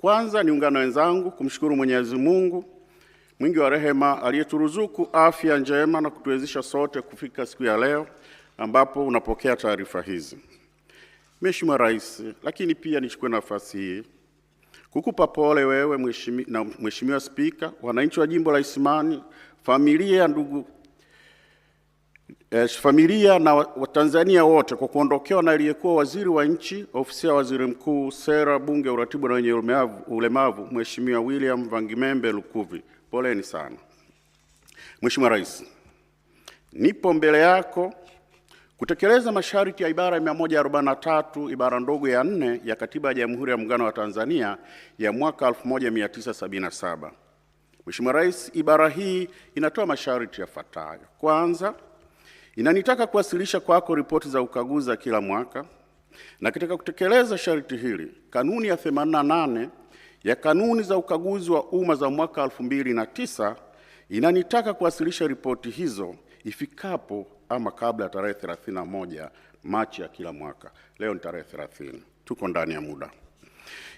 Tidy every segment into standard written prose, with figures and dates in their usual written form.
Kwanza niungane wenzangu kumshukuru Mwenyezi Mungu mwingi wa rehema aliyeturuzuku afya njema na kutuwezesha sote kufika siku ya leo ambapo unapokea taarifa hizi. Mheshimiwa Rais, lakini pia nichukue nafasi hii kukupa pole wewe Mheshimiwa Spika, wananchi wa Jimbo la Isimani, familia na Watanzania wote kwa kuondokewa na aliyekuwa waziri wa nchi, ofisi ya waziri mkuu, sera, bunge, uratibu na wenye ulemavu, Mheshimiwa William Vangimembe Lukuvi. Poleni sana. Mheshimiwa Rais, nipo mbele yako kutekeleza masharti ya ibara ya 143 ibara ndogo ya 4 ya Katiba ya Jamhuri ya Muungano wa Tanzania ya mwaka 1977. Mheshimiwa Rais, ibara hii inatoa masharti yafuatayo. Kwanza, inanitaka kuwasilisha kwako ripoti za ukaguzi za kila mwaka, na katika kutekeleza sharti hili, kanuni ya 88 ya kanuni za ukaguzi wa umma za mwaka 2009 inanitaka kuwasilisha ripoti hizo ifikapo ama kabla ya tarehe 31 Machi ya kila mwaka. Leo ni tarehe 30. Tuko ndani ya muda.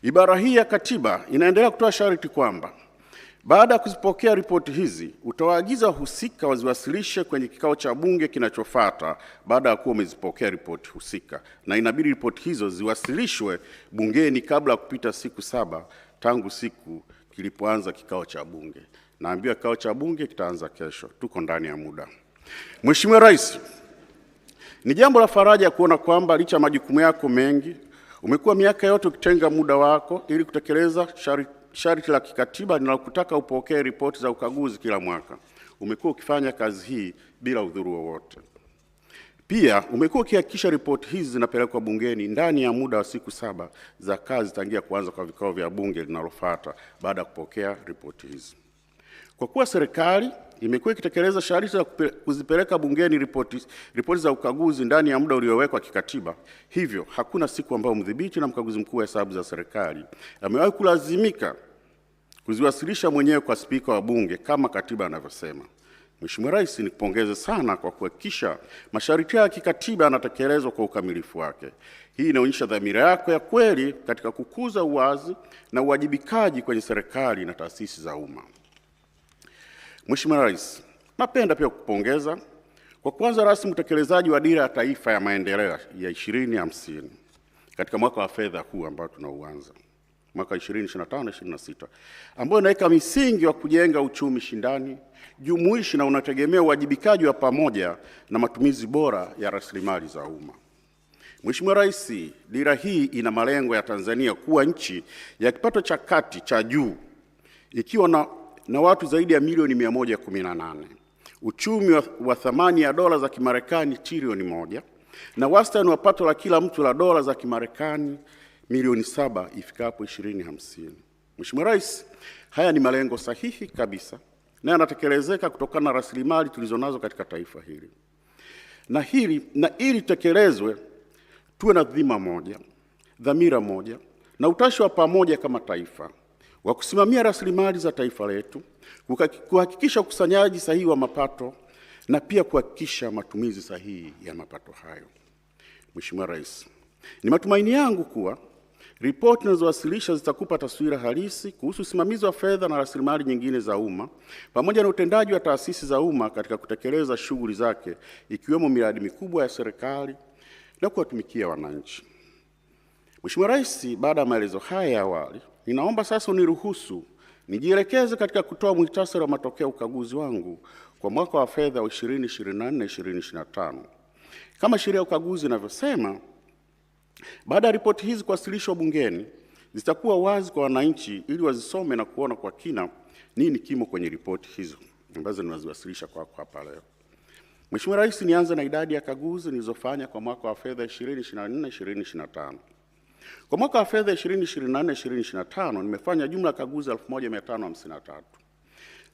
Ibara hii ya katiba inaendelea kutoa sharti kwamba baada ya kuzipokea ripoti hizi, utawaagiza wahusika waziwasilishe kwenye kikao cha bunge kinachofuata baada ya kuwa umezipokea ripoti husika, na inabidi ripoti hizo ziwasilishwe bungeni kabla ya kupita siku 7 tangu siku kilipoanza kikao cha bunge. Naambiwa kikao cha bunge kitaanza kesho. Tuko ndani ya muda. Mheshimiwa Rais, ni jambo la faraja kuona kwamba licha ya majukumu yako mengi, umekuwa miaka yote ukitenga muda wako ili kutekeleza sharti la kikatiba linalokutaka upokee ripoti za ukaguzi kila mwaka. Umekuwa ukifanya kazi hii bila udhuru wowote. Pia umekuwa ukihakikisha ripoti hizi zinapelekwa bungeni ndani ya muda wa siku 7 za kazi tangia kuanza kwa vikao vya bunge linalofuata baada ya kupokea ripoti hizi. Kwa kuwa serikali imekuwa ikitekeleza sharti la kuzipeleka bungeni ripoti za ukaguzi ndani ya muda uliowekwa kikatiba, hivyo hakuna siku ambayo mdhibiti na mkaguzi mkuu wa hesabu za serikali amewahi kulazimika kuziwasilisha mwenyewe kwa spika wa bunge kama katiba inavyosema. Mheshimiwa Rais, nikupongeze sana kwa kuhakikisha masharti ya kikatiba yanatekelezwa kwa ukamilifu wake. Hii inaonyesha dhamira yako ya kweli katika kukuza uwazi na uwajibikaji kwenye serikali na taasisi za umma. Mheshimiwa Rais, napenda pia kukupongeza kwa kuanza rasmi utekelezaji wa Dira ya Taifa ya Maendeleo ya 2050 katika mwaka wa fedha huu ambao tunauanza, mwaka 2025-26, ambao inaweka misingi wa kujenga uchumi shindani, jumuishi na unategemea uwajibikaji wa pamoja na matumizi bora ya rasilimali za umma. Mheshimiwa Rais, dira hii ina malengo ya Tanzania kuwa nchi ya kipato cha kati cha juu ikiwa na watu zaidi ya milioni 118, uchumi wa thamani ya dola za Kimarekani trilioni 1, na wastani wa pato la kila mtu la dola za Kimarekani milioni 7 ifikapo 2050. Mheshimiwa Rais, haya ni malengo sahihi kabisa na yanatekelezeka kutokana na rasilimali tulizonazo katika taifa hili. Na ili tekelezwe, tuwe na dhima moja, dhamira moja na utashi wa pamoja kama taifa wa kusimamia rasilimali za taifa letu, kuhakikisha ukusanyaji sahihi wa mapato na pia kuhakikisha matumizi sahihi ya mapato hayo. Mheshimiwa Rais, ni matumaini yangu kuwa ripoti zinazowasilisha zitakupa taswira halisi kuhusu usimamizi wa fedha na rasilimali nyingine za umma pamoja na utendaji wa taasisi za umma katika kutekeleza shughuli zake, ikiwemo miradi mikubwa ya serikali na kuwatumikia wananchi. Mheshimiwa Rais, baada ya maelezo haya ya awali, ninaomba sasa uniruhusu nijielekeze katika kutoa muhtasari wa matokeo ya ukaguzi wangu kwa mwaka wa fedha wa 2024-2025. Kama sheria ya ukaguzi inavyosema, baada ya ripoti hizi kuwasilishwa bungeni, zitakuwa wazi kwa wananchi ili wazisome na kuona kwa kina nini kimo kwenye ripoti hizo ambazo ninaziwasilisha kwako hapa leo. Mheshimiwa Rais, nianze na idadi ya kaguzi nilizofanya kwa mwaka wa fedha 2024-2025. Kwa mwaka wa fedha 2024-2025 nimefanya jumla ya kaguzi 1553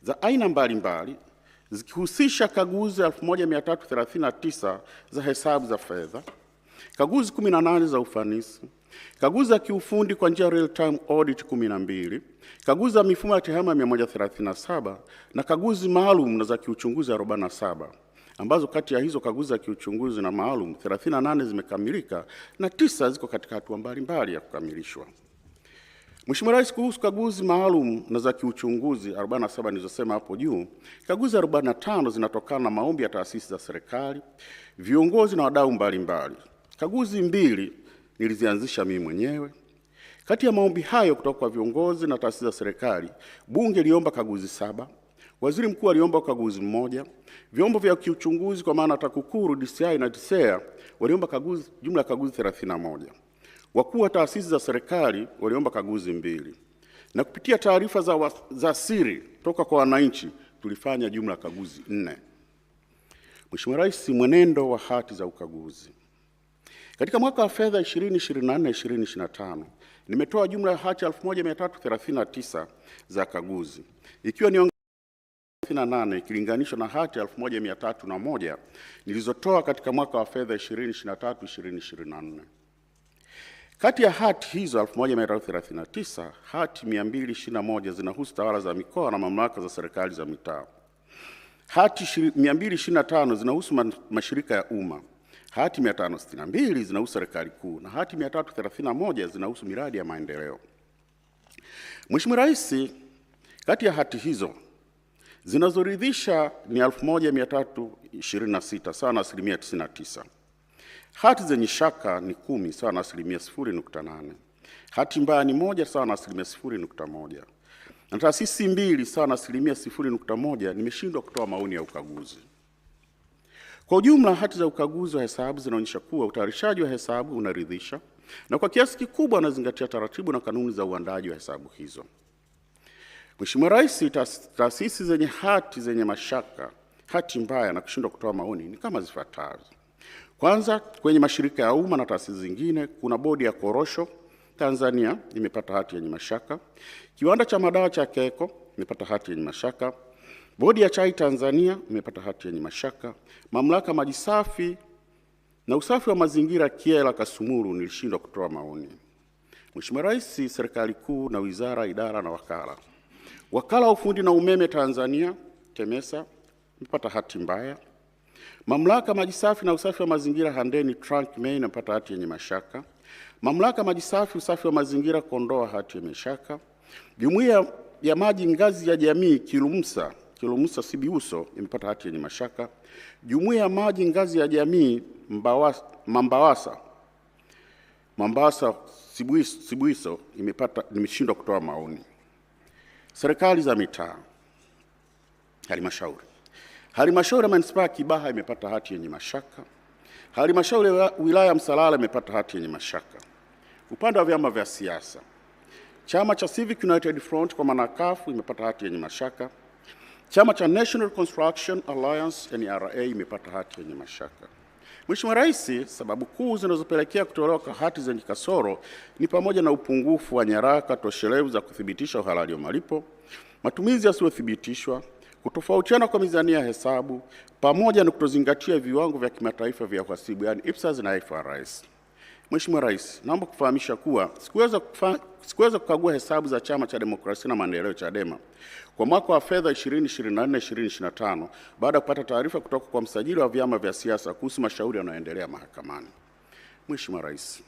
za aina mbalimbali, zikihusisha kaguzi 1339 za hesabu za fedha, kaguzi 18 za ufanisi, kaguzi za kiufundi kwa njia real time audit 12, kaguzi za mifumo ya tehama 137 na kaguzi maalum na za kiuchunguzi 47, ambazo kati ya hizo kaguzi za kiuchunguzi na maalum 38 zimekamilika na 9 ziko katika hatua mbalimbali ya kukamilishwa. Mheshimiwa Rais, kuhusu kaguzi maalum na za kiuchunguzi 47 nilizosema hapo juu, kaguzi 45 zinatokana na maombi ya taasisi za serikali, viongozi na wadau mbalimbali. Kaguzi 2 nilizianzisha mimi mwenyewe. Kati ya maombi hayo kutoka kwa viongozi na taasisi za serikali, Bunge liomba kaguzi 7, Waziri Mkuu aliomba kaguzi 1, vyombo vya kiuchunguzi kwa maana TAKUKURU, DCI na TCEA waliomba kaguzi, jumla ya kaguzi 31. Wakuu wa taasisi za serikali waliomba kaguzi 2. Na kupitia taarifa za siri toka kwa wananchi tulifanya jumla ya kaguzi 4. Mheshimiwa Rais, mwenendo wa hati za ukaguzi. Katika mwaka wa fedha 2024-2025 nimetoa jumla ya hati 1339 za kaguzi, ikiwa ni 38 ikilinganishwa na hati 1301 nilizotoa katika mwaka wa fedha 2023-2024. Kati ya hati hizo 1339, hati 221 zinahusu tawala za mikoa na mamlaka za serikali za mitaa. Hati 225 zinahusu mashirika ya umma. Hati 562 zinahusu serikali kuu na hati 331 zinahusu miradi ya maendeleo. Mheshimiwa Rais, kati ya hati hizo zinazoridhisha ni 1326 sawa na 99%. Hati zenye shaka ni 10 sawa na 0.8. Hati mbaya ni 1 sawa na 0.1. Na taasisi 2 sawa na 0.1 nimeshindwa kutoa maoni ya ukaguzi. Kwa ujumla, hati za ukaguzi wa hesabu zinaonyesha kuwa utayarishaji wa hesabu unaridhisha na kwa kiasi kikubwa unazingatia taratibu na kanuni za uandaji wa hesabu hizo. Mheshimiwa Rais, taasisi zenye hati zenye mashaka, hati mbaya na kushindwa kutoa maoni ni kama zifuatazo. Kwanza, kwenye mashirika ya umma na taasisi zingine kuna Bodi ya Korosho Tanzania imepata hati yenye mashaka, Kiwanda cha Madawa cha Keko imepata hati yenye mashaka, Bodi ya Chai Tanzania imepata hati yenye mashaka, Mamlaka Maji Safi na Usafi wa Mazingira Kyela Kasumulu nilishindwa kutoa maoni. Mheshimiwa Rais, serikali kuu na wizara, idara na wakala. Wakala wa Ufundi na Umeme Tanzania TEMESA imepata hati mbaya. Mamlaka Maji Safi na Usafi wa Mazingira Handeni Trunk Main imepata hati yenye mashaka. Mamlaka Maji Safi Usafi wa Mazingira Kondoa hati yenye mashaka. Jumuiya ya Maji Ngazi ya Jamii Kilumusa Sibiuso imepata hati yenye mashaka. Jumuiya ya Maji Ngazi ya Jamii Mambawasa Sibuiso nimeshindwa kutoa maoni. Serikali za mitaa. Halmashauri ya Manispaa ya Kibaha imepata hati yenye mashaka. Halmashauri ya Wilaya ya Msalala imepata hati yenye mashaka. Upande wa vyama vya siasa, Chama cha Civic United Front kwa maana CUF imepata hati yenye mashaka. Chama cha National Construction Alliance NRA imepata hati yenye mashaka. Mheshimiwa Rais, sababu kuu zinazopelekea kutolewa kwa hati zenye kasoro ni pamoja na upungufu wa nyaraka toshelevu za kuthibitisha uhalali wa malipo, matumizi yasiyothibitishwa, kutofautiana kwa mizania ya hesabu, pamoja na kutozingatia viwango vya kimataifa vya uhasibu yani IPSAS na IFRS. Mheshimiwa Rais, naomba kufahamisha kuwa sikuweza kukagua hesabu za Chama cha Demokrasia na Maendeleo Chadema kwa mwaka wa fedha 2024-2025 baada ya kupata taarifa kutoka kwa msajili wa vyama vya siasa kuhusu mashauri yanayoendelea mahakamani. Mheshimiwa Rais,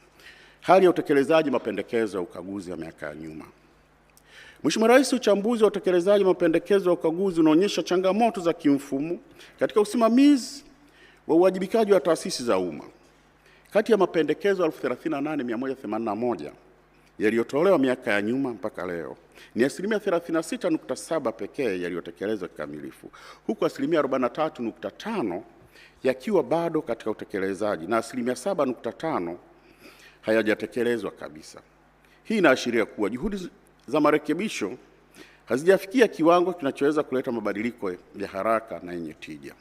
hali ya utekelezaji mapendekezo ya ukaguzi ya miaka ya nyuma. Mheshimiwa Rais, uchambuzi wa utekelezaji mapendekezo ya ukaguzi unaonyesha changamoto za kimfumo katika usimamizi wa uwajibikaji wa taasisi za umma. Kati ya mapendekezo 38,181 yaliyotolewa miaka ya nyuma mpaka leo ni 36.7% pekee yaliyotekelezwa kikamilifu, huku 43.5% yakiwa bado katika utekelezaji na 7.5% hayajatekelezwa kabisa. Hii inaashiria kuwa juhudi za marekebisho hazijafikia kiwango kinachoweza kuleta mabadiliko ya haraka na yenye tija.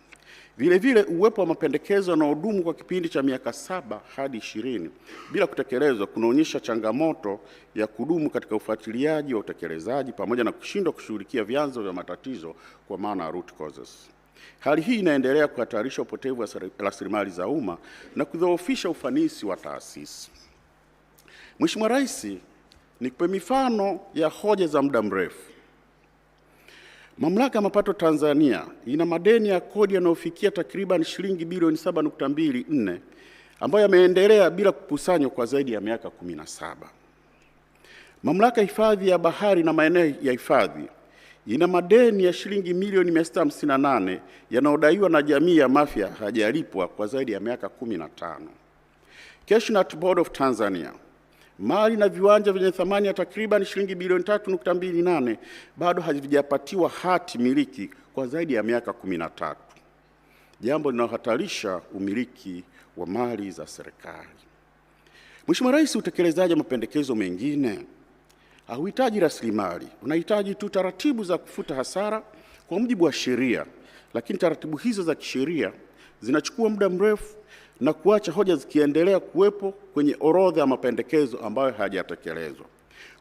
Vile vile uwepo wa mapendekezo yanayodumu kwa kipindi cha miaka 7 hadi 20 bila kutekelezwa kunaonyesha changamoto ya kudumu katika ufuatiliaji wa utekelezaji pamoja na kushindwa kushughulikia vyanzo vya matatizo kwa maana root causes. Hali hii inaendelea kuhatarisha upotevu wa rasilimali za umma na kudhoofisha ufanisi wa taasisi. Mheshimiwa Rais, nikupe mifano ya hoja za muda mrefu. Mamlaka ya Mapato Tanzania ina madeni ya kodi yanayofikia takriban shilingi bilioni 7.24 ambayo yameendelea bila kukusanywa kwa zaidi ya miaka 17. Mamlaka ya hifadhi ya bahari na maeneo ya hifadhi ina madeni ya shilingi milioni 658 yanayodaiwa na jamii ya Mafia hajalipwa kwa zaidi ya miaka 15. Cashewnut Board of Tanzania, mali na viwanja vyenye thamani ya takriban shilingi bilioni 3.28 bado havijapatiwa hati miliki kwa zaidi ya miaka 13, jambo linalohatarisha umiliki wa mali za serikali. Mheshimiwa Rais, utekelezaji wa mapendekezo mengine hauhitaji rasilimali, unahitaji tu taratibu za kufuta hasara kwa mujibu wa sheria, lakini taratibu hizo za kisheria zinachukua muda mrefu na kuacha hoja zikiendelea kuwepo kwenye orodha ya mapendekezo ambayo hayajatekelezwa.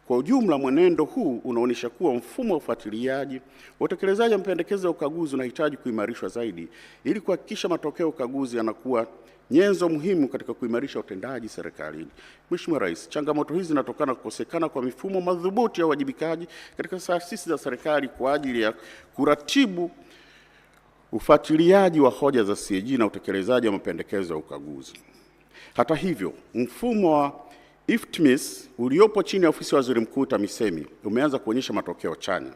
Kwa ujumla, mwenendo huu unaonyesha kuwa mfumo wa ufuatiliaji wa utekelezaji wa mapendekezo ya ukaguzi unahitaji kuimarishwa zaidi ili kuhakikisha matokeo ya ukaguzi yanakuwa nyenzo muhimu katika kuimarisha utendaji serikalini. Mheshimiwa Rais, changamoto hizi zinatokana na kukosekana kwa mifumo madhubuti ya uwajibikaji katika taasisi za serikali kwa ajili ya kuratibu ufuatiliaji wa hoja za CAG na utekelezaji wa mapendekezo ya ukaguzi. Hata hivyo, mfumo wa IFTMIS uliopo chini ya ofisi ya Waziri Mkuu TAMISEMI umeanza kuonyesha matokeo chanya,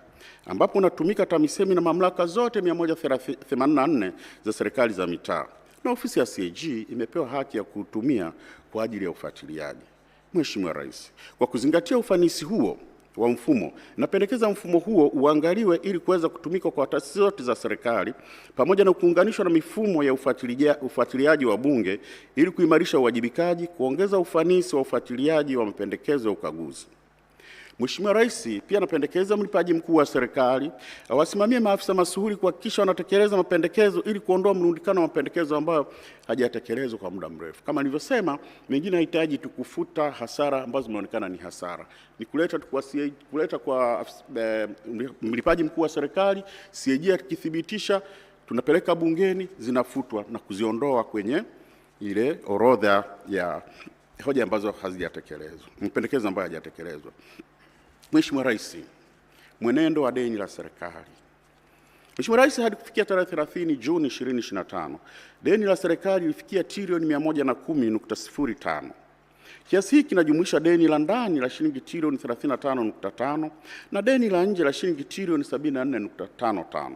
ambapo unatumika TAMISEMI na mamlaka zote 184 za serikali za mitaa, na ofisi ya CAG imepewa haki ya kutumia kwa ajili ya ufuatiliaji. Mheshimiwa Rais, kwa kuzingatia ufanisi huo wa mfumo, napendekeza mfumo huo uangaliwe ili kuweza kutumika kwa taasisi zote za serikali pamoja na kuunganishwa na mifumo ya ufuatiliaji wa Bunge ili kuimarisha uwajibikaji, kuongeza ufanisi wa ufuatiliaji wa mapendekezo ya ukaguzi. Mheshimiwa Rais, pia napendekeza mlipaji mkuu wa serikali awasimamie maafisa masuhuri kuhakikisha wanatekeleza mapendekezo ili kuondoa mrundikano wa mapendekezo ambayo hajatekelezwa kwa muda mrefu. Kama nilivyosema, mengine hahitaji tu kufuta hasara ambazo zimeonekana ni hasara, ni kuleta kwa mlipaji mkuu wa serikali, CAG akithibitisha, tunapeleka bungeni, zinafutwa na kuziondoa kwenye ile orodha ya hoja ambazo hazijatekelezwa, mapendekezo ambayo hayajatekelezwa. Mheshimiwa Rais, mwenendo wa deni la serikali. Mheshimiwa Rais, hadi kufikia tarehe 30 Juni 2025, deni la serikali lilifikia trilioni 110.05. Kiasi hiki kinajumuisha deni la ndani la shilingi trilioni 35.5 na deni la nje la shilingi trilioni 74.55.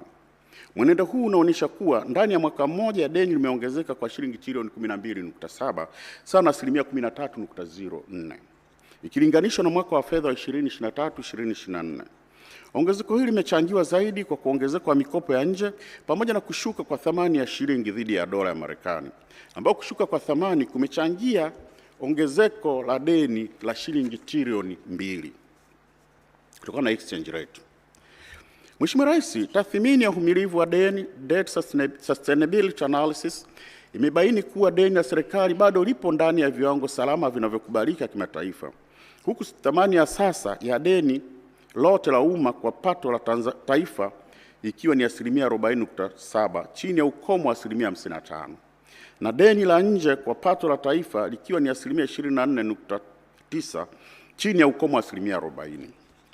Mwenendo huu unaonyesha kuwa ndani ya mwaka mmoja deni limeongezeka kwa shilingi trilioni 12.7 sawa na 13.04 ikilinganishwa na mwaka wa fedha wa 2023/2024. Ongezeko hili limechangiwa zaidi kwa kuongezeka kwa mikopo ya nje pamoja na kushuka kwa thamani ya shilingi dhidi ya dola ya Marekani, ambao kushuka kwa thamani kumechangia ongezeko la deni la shilingi trilioni 2 kutokana na exchange rate. Mheshimiwa Rais, tathmini ya uhimilivu wa deni, debt sustainability analysis, imebaini kuwa deni la serikali bado lipo ndani ya viwango salama vinavyokubalika kimataifa, huku thamani ya sasa ya deni lote la umma kwa pato la taifa ikiwa ni 40.7 chini ya ukomo wa 55, na deni la nje kwa pato la taifa likiwa ni 24.9 chini ya ukomo wa 40.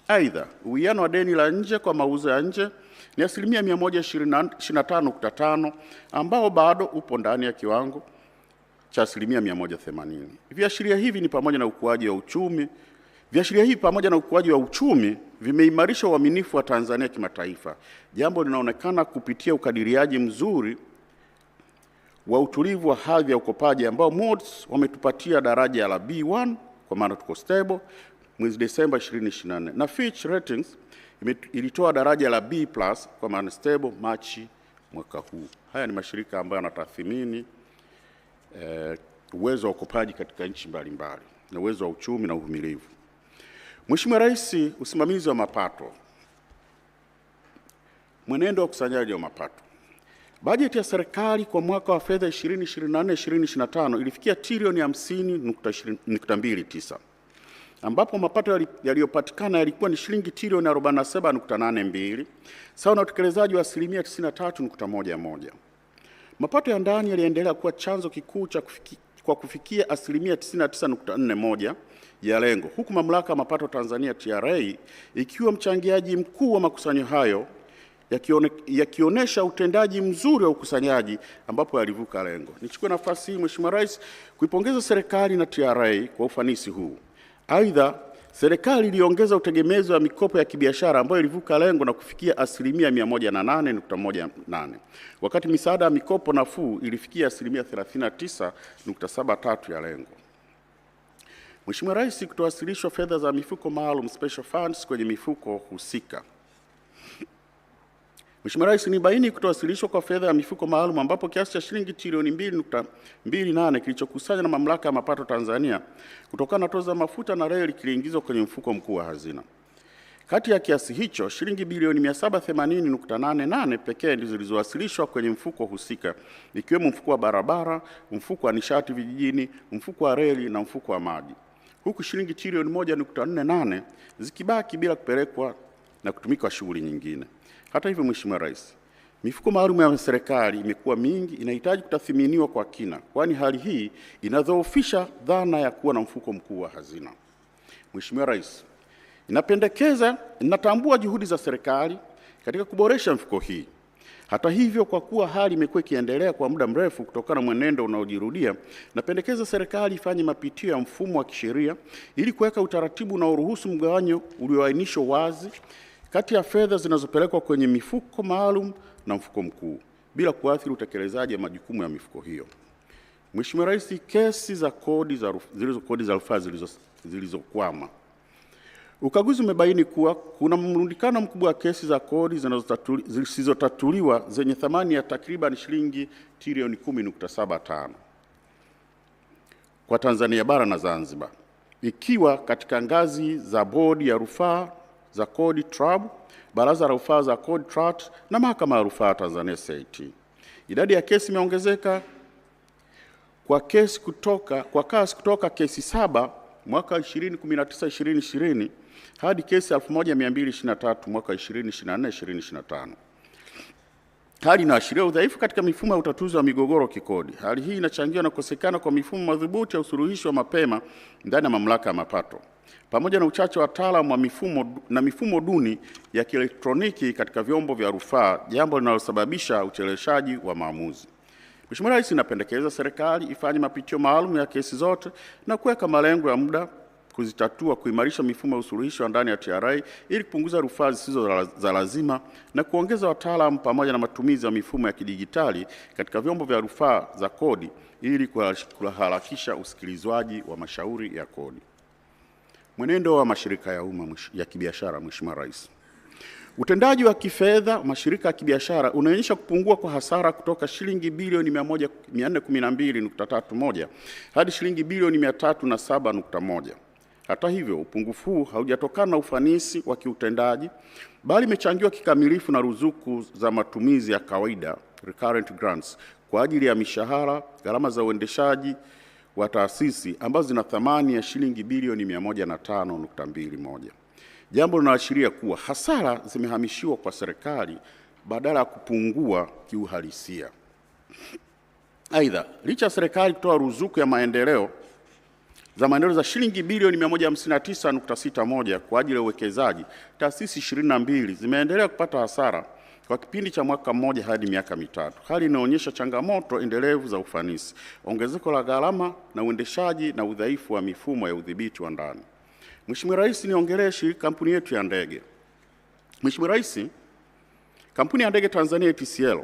Aidha, uwiano wa deni la nje kwa mauzo ya nje ni 125.5 ambao bado upo ndani ya kiwango cha 180. Viashiria hivi pamoja na ukuaji wa uchumi vimeimarisha uaminifu wa Tanzania kimataifa, jambo linaonekana kupitia ukadiriaji mzuri wa utulivu wa hadhi ya ukopaji ambao Moody's wametupatia daraja la B1 kwa maana tuko stable mwezi Desemba 2024, na Fitch Ratings ilitoa daraja la B+ kwa maana stable Machi mwaka huu. Haya ni mashirika ambayo yanatathmini uwezo wa ukopaji katika nchi mbalimbali na uwezo wa uchumi na uvumilivu. Mheshimiwa Rais, usimamizi wa mapato. Mwenendo wa ukusanyaji wa mapato. Bajeti ya serikali kwa mwaka wa fedha 2024/2025 ilifikia trilioni 50.29, ambapo mapato yaliyopatikana yalikuwa ni shilingi trilioni 47.82 sawa na utekelezaji wa 93.11. Mapato ya ndani yaliendelea kuwa chanzo kikuu kwa kufikia 99.41 ya lengo, huku mamlaka ya mapato Tanzania TRA ikiwa mchangiaji mkuu wa makusanyo hayo, yakionyesha utendaji mzuri wa ukusanyaji ambapo yalivuka lengo. Nichukue nafasi hii Mheshimiwa Rais kuipongeza serikali na TRA kwa ufanisi huu. Aidha, serikali iliongeza utegemezi wa mikopo ya kibiashara ambayo ilivuka lengo na kufikia 108.18%, wakati misaada ya mikopo nafuu ilifikia 39.73% ya lengo. Mheshimiwa Rais, kutowasilishwa fedha za mifuko maalum special funds kwenye mifuko husika. Mheshimiwa Rais, nibaini kutowasilishwa kwa fedha ya mifuko maalum ambapo kiasi cha shilingi trilioni 2.28 kilichokusanywa na Mamlaka ya Mapato Tanzania kutokana na tozo za mafuta na reli kiliingizwa kwenye mfuko mkuu wa hazina. Kati ya kiasi hicho, shilingi bilioni 780.88 pekee ndizo zilizowasilishwa kwenye mfuko husika, ikiwemo mfuko wa barabara, mfuko wa nishati vijijini, mfuko wa reli na mfuko wa maji, huku shilingi trilioni 1.48 zikibaki bila kupelekwa na kutumika kwa shughuli nyingine. Hata hivyo, Mheshimiwa Rais, mifuko maalum ya serikali imekuwa mingi, inahitaji kutathminiwa kwa kina, kwani hali hii inadhoofisha dhana ya kuwa na mfuko mkuu wa hazina. Mheshimiwa Rais, ninatambua juhudi za serikali katika kuboresha mifuko hii. Hata hivyo, kwa kuwa hali imekuwa ikiendelea kwa muda mrefu kutokana na mwenendo unaojirudia, napendekeza serikali ifanye mapitio ya mfumo wa kisheria ili kuweka utaratibu unaoruhusu mgawanyo ulioainishwa wazi kati ya fedha zinazopelekwa kwenye mifuko maalum na mfuko mkuu bila kuathiri utekelezaji wa majukumu ya mifuko hiyo. Mheshimiwa Rais, kesi za kodi za rufaa zilizokwama. Ukaguzi umebaini kuwa kuna mrundikano mkubwa wa kesi za kodi zisizotatuliwa zenye thamani ya takriban shilingi trilioni 10.75 kwa Tanzania bara na Zanzibar, ikiwa katika ngazi za bodi ya rufaa za kodi TRAB, baraza la rufaa za kodi TRAT na mahakama ya rufaa Tanzania CIT. Idadi ya kesi imeongezeka kwa kasi kutoka kesi 7 mwaka 2019-2020 hadi kesi 1223 mwaka 2024-2025. Hali inaashiria udhaifu katika mifumo ya utatuzi wa migogoro kikodi. Hali hii inachangiwa na kukosekana kwa mifumo madhubuti ya usuluhishi wa mapema ndani ya Mamlaka ya Mapato, pamoja na uchache wa wataalamu wa mifumo duni ya kielektroniki katika vyombo vya rufaa, jambo linalosababisha ucheleweshaji wa maamuzi. Mheshimiwa Rais, napendekeza serikali ifanye mapitio maalum ya kesi zote na kuweka malengo ya muda kuzitatua, kuimarisha mifumo ya usuluhishi wa ndani ya TRA ili kupunguza rufaa zisizo za lazima na kuongeza wataalamu pamoja na matumizi ya mifumo ya kidijitali katika vyombo vya rufaa za kodi ili kuharakisha usikilizwaji wa mashauri ya kodi. Mwenendo wa mashirika ya umma ya kibiashara. Mheshimiwa Rais, utendaji wa kifedha mashirika ya kibiashara unaonyesha kupungua kwa hasara kutoka shilingi bilioni 412.31 hadi shilingi bilioni 307.1. Hata hivyo, upungufu huu haujatokana na ufanisi wa kiutendaji, bali imechangiwa kikamilifu na ruzuku za matumizi ya kawaida recurrent grants kwa ajili ya mishahara, gharama za uendeshaji wa taasisi ambazo zina thamani ya shilingi bilioni 105.21. Jambo linaloashiria kuwa hasara zimehamishiwa kwa serikali badala ya kupungua kiuhalisia. Aidha, licha ya serikali kutoa ruzuku ya maendeleo za shilingi bilioni 159.61 kwa ajili ya uwekezaji, taasisi 22 zimeendelea kupata hasara kwa kipindi cha mwaka mmoja hadi miaka mitatu. Hali inaonyesha changamoto endelevu za ufanisi, ongezeko la gharama na uendeshaji na udhaifu wa mifumo ya udhibiti wa ndani. Mheshimiwa Rais, niongelee kampuni yetu ya ndege. Mheshimiwa Rais, kampuni ya ndege Tanzania ATCL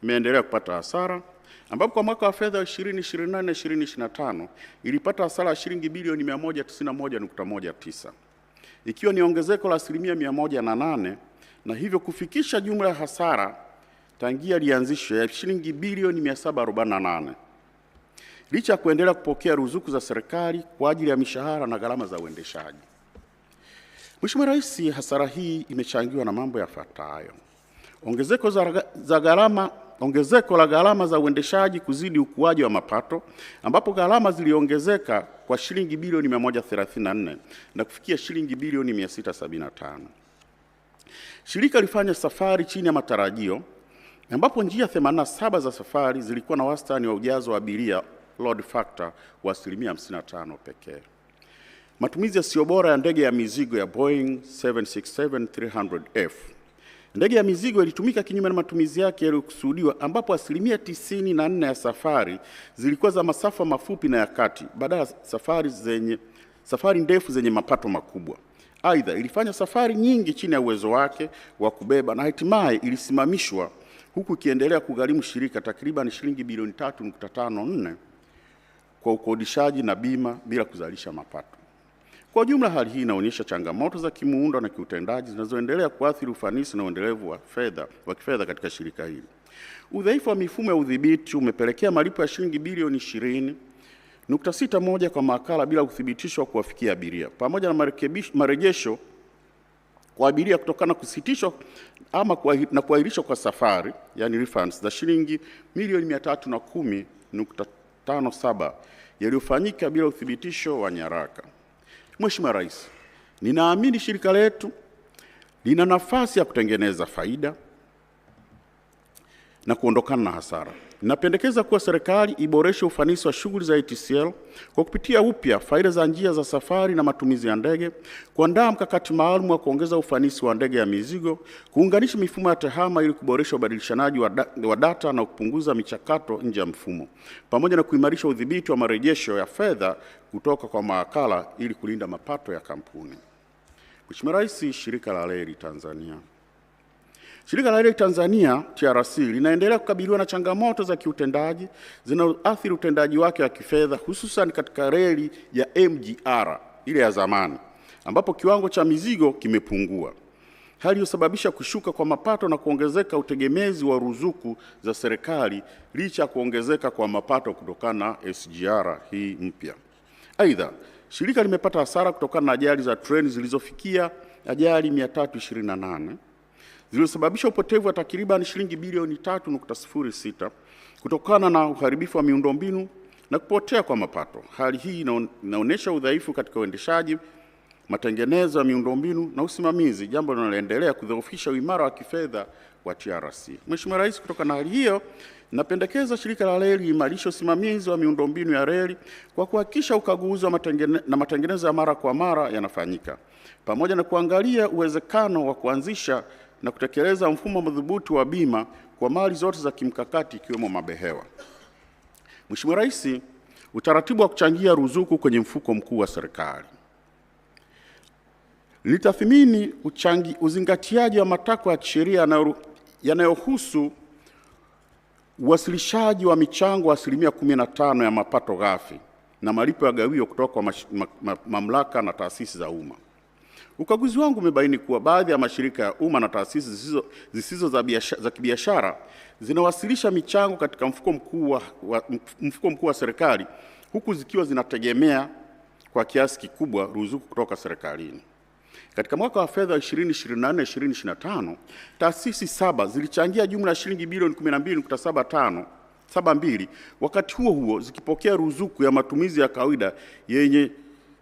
imeendelea kupata hasara ambapo kwa mwaka wa fedha 2024-2025 ilipata hasara ya shilingi bilioni 191.19, ikiwa ni ongezeko la 108% na hivyo kufikisha jumla ya hasara tangia lianzishwe ya shilingi bilioni 748. Licha ya kuendelea kupokea ruzuku za serikali kwa ajili ya mishahara na gharama za uendeshaji. Mheshimiwa Rais, hasara hii imechangiwa na mambo yafuatayo: ongezeko la gharama za uendeshaji kuzidi ukuaji wa mapato, ambapo gharama ziliongezeka kwa shilingi bilioni 134 na kufikia shilingi bilioni 675. Shirika lifanya safari chini ya matarajio, ambapo njia 87 za safari zilikuwa na wastani wa ujazo wa abiria load factor wa 55% pekee. Matumizi yasiyo bora ya ndege ya mizigo ya Boeing 767-300F. Ndege ya mizigo ilitumika kinyume na matumizi yake yaliyokusudiwa, ambapo 94% ya safari zilikuwa za masafa mafupi na ya kati badala ya safari zenye safari ndefu zenye mapato makubwa. Aidha, ilifanya safari nyingi chini ya uwezo wake wa kubeba na hatimaye ilisimamishwa, huku ikiendelea kugharimu shirika takriban shilingi bilioni 3.54 kwa ukodishaji na bima bila kuzalisha mapato. Kwa ujumla, hali hii inaonyesha changamoto za kimuundo na kiutendaji zinazoendelea kuathiri ufanisi na uendelevu wa kifedha katika shirika hili. Udhaifu wa mifumo ya udhibiti umepelekea malipo ya shilingi bilioni 20.61 kwa mawakala bila uthibitisho wa kuwafikia abiria, pamoja na marejesho kwa abiria kutokana na kusitishwa ama kuahirishwa kwa safari, yani refunds, za shilingi milioni 310.57 yaliyofanyika bila uthibitisho wa nyaraka. Mheshimiwa Rais, ninaamini shirika letu lina nafasi ya kutengeneza faida na kuondokana na hasara. Ninapendekeza kuwa serikali iboreshe ufanisi wa shughuli za ATCL kwa kupitia upya faida za njia za safari na matumizi ya ndege, kuandaa mkakati maalum wa kuongeza ufanisi wa ndege ya mizigo, kuunganisha mifumo ya tehama ili kuboresha ubadilishanaji wa data na kupunguza michakato nje ya mfumo, pamoja na kuimarisha udhibiti wa marejesho ya fedha kutoka kwa mawakala ili kulinda mapato ya kampuni. Mheshimiwa Rais, Shirika la Reli Tanzania. Shirika la Reli Tanzania TRC linaendelea kukabiliwa na changamoto za kiutendaji zinazoathiri utendaji wake wa kifedha, hususan katika reli ya MGR ile ya zamani, ambapo kiwango cha mizigo kimepungua, hali iliyosababisha kushuka kwa mapato na kuongezeka utegemezi wa ruzuku za serikali licha ya kuongezeka kwa mapato kutokana na SGR hii mpya. Aidha, shirika limepata hasara kutokana na ajali za treni zilizofikia ajali 328 zilizosababisha upotevu wa takriban shilingi bilioni 3.06 kutokana na uharibifu wa miundombinu na kupotea kwa mapato. Hali hii inaonyesha udhaifu katika uendeshaji, matengenezo ya miundombinu na usimamizi, jambo linaloendelea kudhoofisha uimara wa kifedha wa TRC. Mheshimiwa Rais, kutokana na hali hiyo, napendekeza shirika la reli liimarishe usimamizi wa miundombinu ya reli kwa kuhakikisha ukaguzi wa matengenezo ya mara kwa mara yanafanyika, pamoja na kuangalia uwezekano wa kuanzisha na kutekeleza mfumo madhubuti wa bima kwa mali zote za kimkakati ikiwemo mabehewa. Mheshimiwa Rais, utaratibu wa kuchangia ruzuku kwenye mfuko mkuu wa serikali. Litathmini uzingatiaji wa matakwa ya kisheria yanayohusu uwasilishaji wa michango wa 15% ya mapato ghafi na malipo ya gawio kutoka kwa mamlaka na taasisi za umma. Ukaguzi wangu umebaini kuwa baadhi ya mashirika ya umma na taasisi zisizo za kibiashara zinawasilisha michango katika mfuko mkuu wa serikali, huku zikiwa zinategemea kwa kiasi kikubwa ruzuku kutoka serikalini. Katika mwaka wa fedha 2024-2025, taasisi 7 zilichangia jumla ya shilingi bilioni 12.72, wakati huo zikipokea ruzuku ya matumizi ya kawaida yenye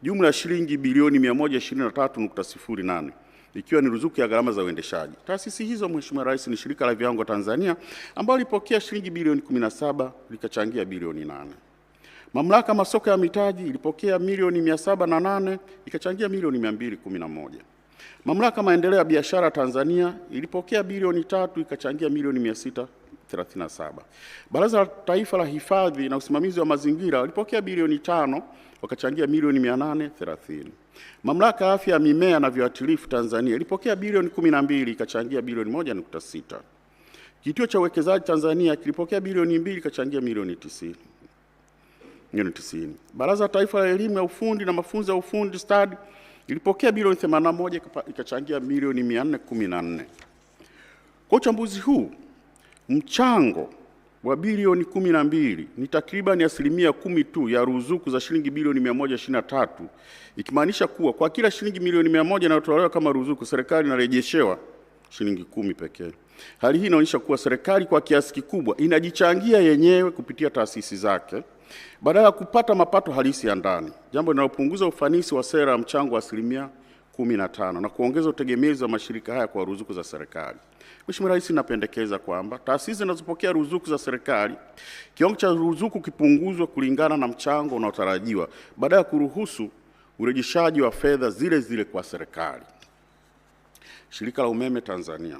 jumla ya shilingi bilioni 123.08, ikiwa ni ruzuku ya gharama za uendeshaji. Taasisi hizo, Mheshimiwa Rais, ni Shirika la Viwango Tanzania ambalo lilipokea shilingi bilioni 17 likachangia bilioni 8. Mamlaka masoko ya mitaji ilipokea milioni 708 ikachangia milioni 211. Mamlaka maendeleo ya biashara Tanzania ilipokea bilioni 3 ikachangia milioni 637. Baraza la Taifa la Hifadhi na Usimamizi wa Mazingira walipokea bilioni 5 wakachangia milioni 830. Mamlaka ya Afya ya Mimea na Viuatilifu Tanzania ilipokea bilioni 12 ikachangia bilioni 1.6. Kituo cha Uwekezaji Tanzania kilipokea bilioni 2 ikachangia milioni 90. Baraza la Taifa la Elimu ya Ufundi na Mafunzo ya Ufundi Stadi ilipokea bilioni 81 ikachangia milioni 414. Kwa uchambuzi huu, mchango wa bilioni 12 ni takriban 10% tu ya ruzuku za shilingi bilioni 123, ikimaanisha kuwa kwa kila shilingi milioni 100 inayotolewa kama ruzuku, serikali inarejeshewa shilingi 10 pekee. Hali hii inaonyesha kuwa serikali kwa kiasi kikubwa inajichangia yenyewe kupitia taasisi zake badala ya kupata mapato halisi ya ndani, jambo linalopunguza ufanisi wa sera ya mchango wa 15% na kuongeza utegemezi wa mashirika haya kwa ruzuku za serikali. Mheshimiwa Rais, napendekeza kwamba taasisi zinazopokea ruzuku za serikali, kiwango cha ruzuku kipunguzwe kulingana na mchango unaotarajiwa badala ya kuruhusu urejeshaji wa fedha zile zile kwa serikali. Shirika la Umeme Tanzania.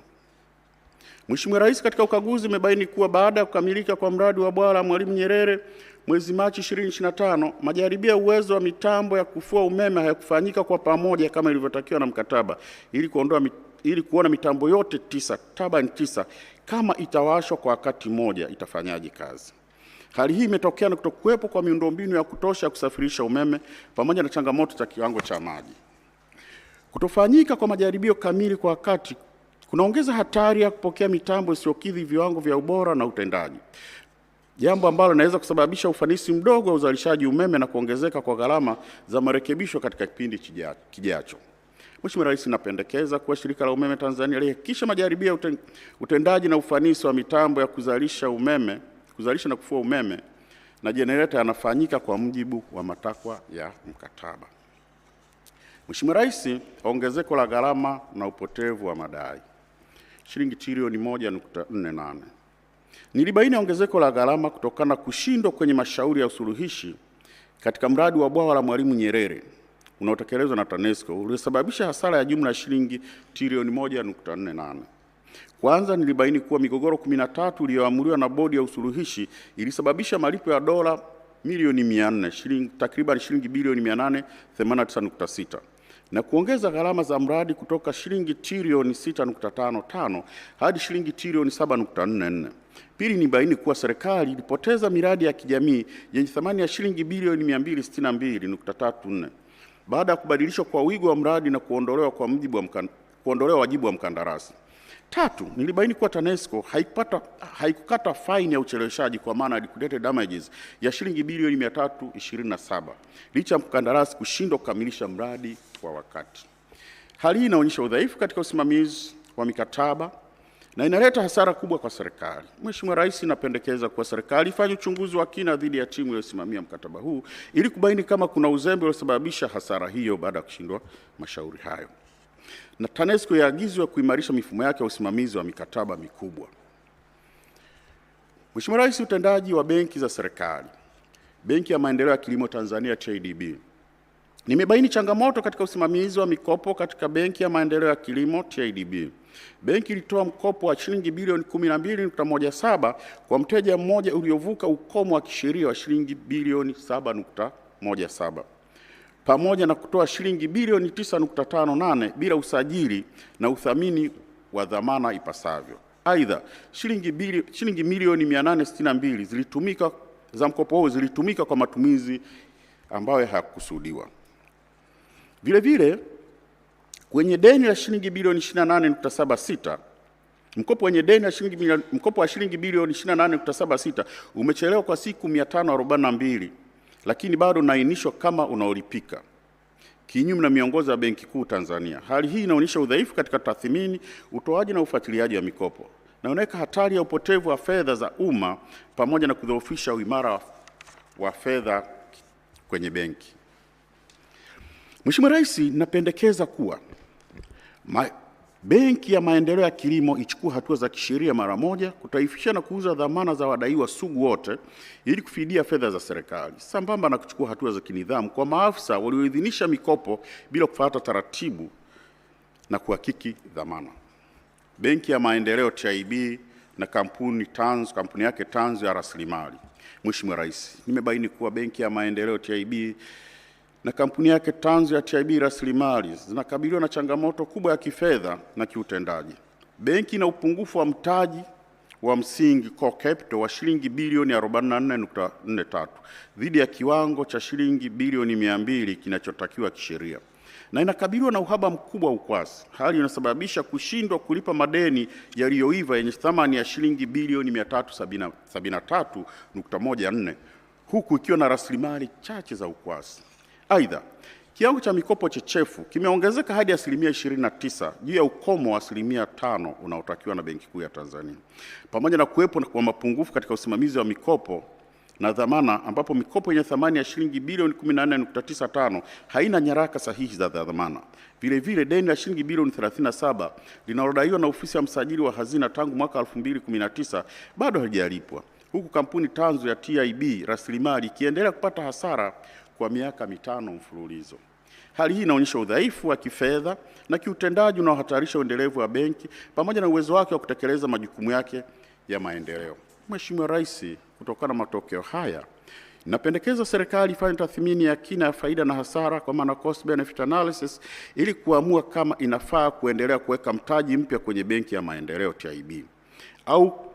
Mheshimiwa Rais, katika ukaguzi imebaini kuwa baada ya kukamilika kwa mradi wa bwawa la Mwalimu Nyerere mwezi Machi 2025, majaribio ya uwezo wa mitambo ya kufua umeme hayakufanyika kwa pamoja kama ilivyotakiwa na mkataba ili kuona mitambo yote turbine 9 kama itawashwa kwa wakati mmoja itafanyaje kazi. Hali hii imetokea na kutokuwepo kwa miundombinu ya kutosha kusafirisha umeme pamoja na changamoto za kiwango cha maji. Kutofanyika kwa majaribio kamili kwa wakati kunaongeza hatari ya kupokea mitambo isiyokidhi viwango vya ubora na utendaji, jambo ambalo linaweza kusababisha ufanisi mdogo wa uzalishaji umeme na kuongezeka kwa gharama za marekebisho katika kipindi kijacho. Mheshimiwa Rais, napendekeza kuwa Shirika la Umeme Tanzania lihakikishe majaribio ya utendaji na ufanisi wa mitambo ya kuzalisha na kufua umeme na jenereta yanafanyika kwa mujibu wa matakwa ya mkataba. Mheshimiwa Rais, ongezeko la gharama na upotevu wa madai shilingi trilioni 1.48. Nilibaini ongezeko la gharama kutokana na kushindwa kwenye mashauri ya usuluhishi katika mradi wa bwawa la Mwalimu Nyerere unaotekelezwa na TANESCO uliosababisha hasara ya jumla ya shilingi trilioni 1.48. Kwanza, nilibaini kuwa migogoro 13 iliyoamuliwa na bodi ya usuluhishi ilisababisha malipo ya dola milioni 400, takriban shilingi bilioni 889.6, na kuongeza gharama za mradi kutoka shilingi trilioni 6.55 hadi shilingi trilioni 7.44. Pili, nilibaini kuwa serikali ilipoteza miradi ya kijamii yenye thamani ya shilingi bilioni 262.34 baada ya kubadilishwa kwa wigo wa mradi na kuondolewa wajibu wa mkandarasi. Tatu, nilibaini kuwa TANESCO haikukata faini ya ucheleweshaji kwa maana liquidated damages ya shilingi bilioni 327 licha ya mkandarasi kushindwa kukamilisha mradi kwa wakati. Hali hii inaonyesha udhaifu katika usimamizi wa mikataba na inaleta hasara kubwa kwa serikali. Mheshimiwa Rais, napendekeza kuwa serikali ifanye uchunguzi wa kina dhidi ya timu iliyosimamia mkataba huu ili kubaini kama kuna uzembe uliosababisha hasara hiyo baada ya kushindwa mashauri hayo. Na TANESCO yaagizwe kuimarisha mifumo yake ya usimamizi wa mikataba mikubwa. Mheshimiwa Rais, utendaji wa benki za serikali. Benki ya Maendeleo ya Kilimo Tanzania TADB. Nimebaini changamoto katika usimamizi wa mikopo katika Benki ya Maendeleo ya Kilimo TADB. Benki ilitoa mkopo wa shilingi bilioni 12.17 kwa mteja mmoja uliovuka ukomo wa kisheria wa shilingi bilioni 7.17. pamoja na kutoa shilingi bilioni 9.58 bila usajili na uthamini wa dhamana ipasavyo. Aidha, shilingi milioni 862 za mkopo huo zilitumika kwa matumizi ambayo hayakusudiwa. Vile vile, kwenye deni la shilingi bilioni 28.76, mkopo wa shilingi bilioni 28.76 umechelewa kwa siku 542, lakini bado unainishwa kama unaolipika, kinyume na miongozo ya Benki Kuu Tanzania. Hali hii inaonyesha udhaifu katika tathmini, utoaji na ufuatiliaji wa mikopo na unaweka hatari ya upotevu wa fedha za umma pamoja na kudhoofisha uimara wa fedha kwenye benki. Mheshimiwa Rais, napendekeza kuwa Benki ya Maendeleo ya Kilimo ichukue hatua za kisheria mara moja kutaifisha na kuuza dhamana za wadaiwa sugu wote ili kufidia fedha za serikali, sambamba na kuchukua hatua za kinidhamu kwa maafisa walioidhinisha mikopo bila kufuata taratibu na kuhakiki dhamana. Benki ya Maendeleo TIB na kampuni yake Tanzu ya Rasilimali. Mheshimiwa Rais, nimebaini kuwa Benki ya Maendeleo TIB na kampuni yake Tanzu ya TIB Rasilimali zinakabiliwa na changamoto kubwa ya kifedha na kiutendaji. Benki ina upungufu wa mtaji wa msingi core capital wa shilingi bilioni 44.43 dhidi ya kiwango cha shilingi bilioni 200 kinachotakiwa kisheria, na inakabiliwa na uhaba mkubwa wa ukwasi, hali inasababisha kushindwa kulipa madeni yaliyoiva yenye thamani ya shilingi bilioni 373.14 huku ikiwa na rasilimali chache za ukwasi. Aidha, kiwango cha mikopo chechefu kimeongezeka hadi 29% juu ya ukomo wa 5% unaotakiwa na Benki Kuu ya Tanzania, pamoja na kuwepo kwa mapungufu katika usimamizi wa mikopo na dhamana, ambapo mikopo yenye thamani ya shilingi bilioni 14.95 haina nyaraka sahihi za dhamana. Vile vile, deni la shilingi bilioni 37 linalodaiwa na Ofisi ya Msajili wa Hazina tangu mwaka 2019 bado halijalipwa, huku kampuni Tanzu ya TIB Rasilimali ikiendelea kupata hasara kwa miaka 5 mfululizo. Hali hii inaonyesha udhaifu wa kifedha na kiutendaji unaohatarisha uendelevu wa benki pamoja na uwezo wake wa kutekeleza majukumu yake ya maendeleo. Mheshimiwa Rais, kutokana na matokeo haya, napendekeza serikali ifanye tathmini ya kina ya faida na hasara, kwa maana cost benefit analysis, ili kuamua kama inafaa kuendelea kuweka mtaji mpya kwenye Benki ya Maendeleo TIB au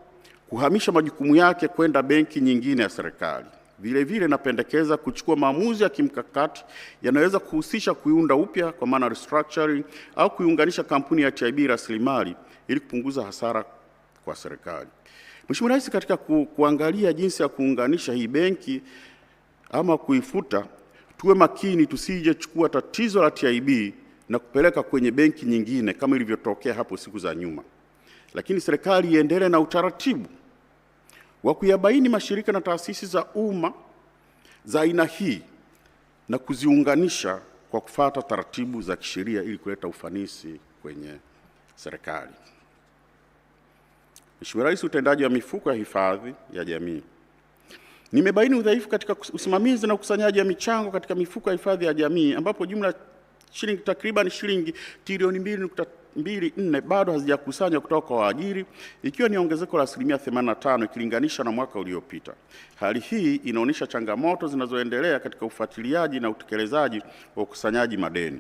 kuhamisha majukumu yake kwenda benki nyingine ya serikali. Vile vile napendekeza kuchukua maamuzi ya kimkakati yanaweza kuhusisha kuiunda upya, kwa maana restructuring, au kuiunganisha kampuni ya TIB rasilimali ili kupunguza hasara kwa serikali. Mheshimiwa Rais, katika kuangalia jinsi ya kuunganisha hii benki ama kuifuta, tuwe makini tusije chukua tatizo la TIB na kupeleka kwenye benki nyingine kama ilivyotokea hapo siku za nyuma. Lakini serikali iendelee na utaratibu wa kuyabaini mashirika na taasisi za umma za aina hii na kuziunganisha kwa kufuata taratibu za kisheria ili kuleta ufanisi kwenye serikali. Mheshimiwa Rais, utendaji wa mifuko ya hifadhi ya jamii. Nimebaini udhaifu katika usimamizi na ukusanyaji wa michango katika mifuko ya hifadhi ya jamii, ambapo jumla shilingi takriban shilingi trilioni 2.24 bado hazijakusanywa kutoka kwa waajiri, ikiwa ni ongezeko la 85% ikilinganisha na mwaka uliopita. Hali hii inaonyesha changamoto zinazoendelea katika ufuatiliaji na utekelezaji wa ukusanyaji madeni.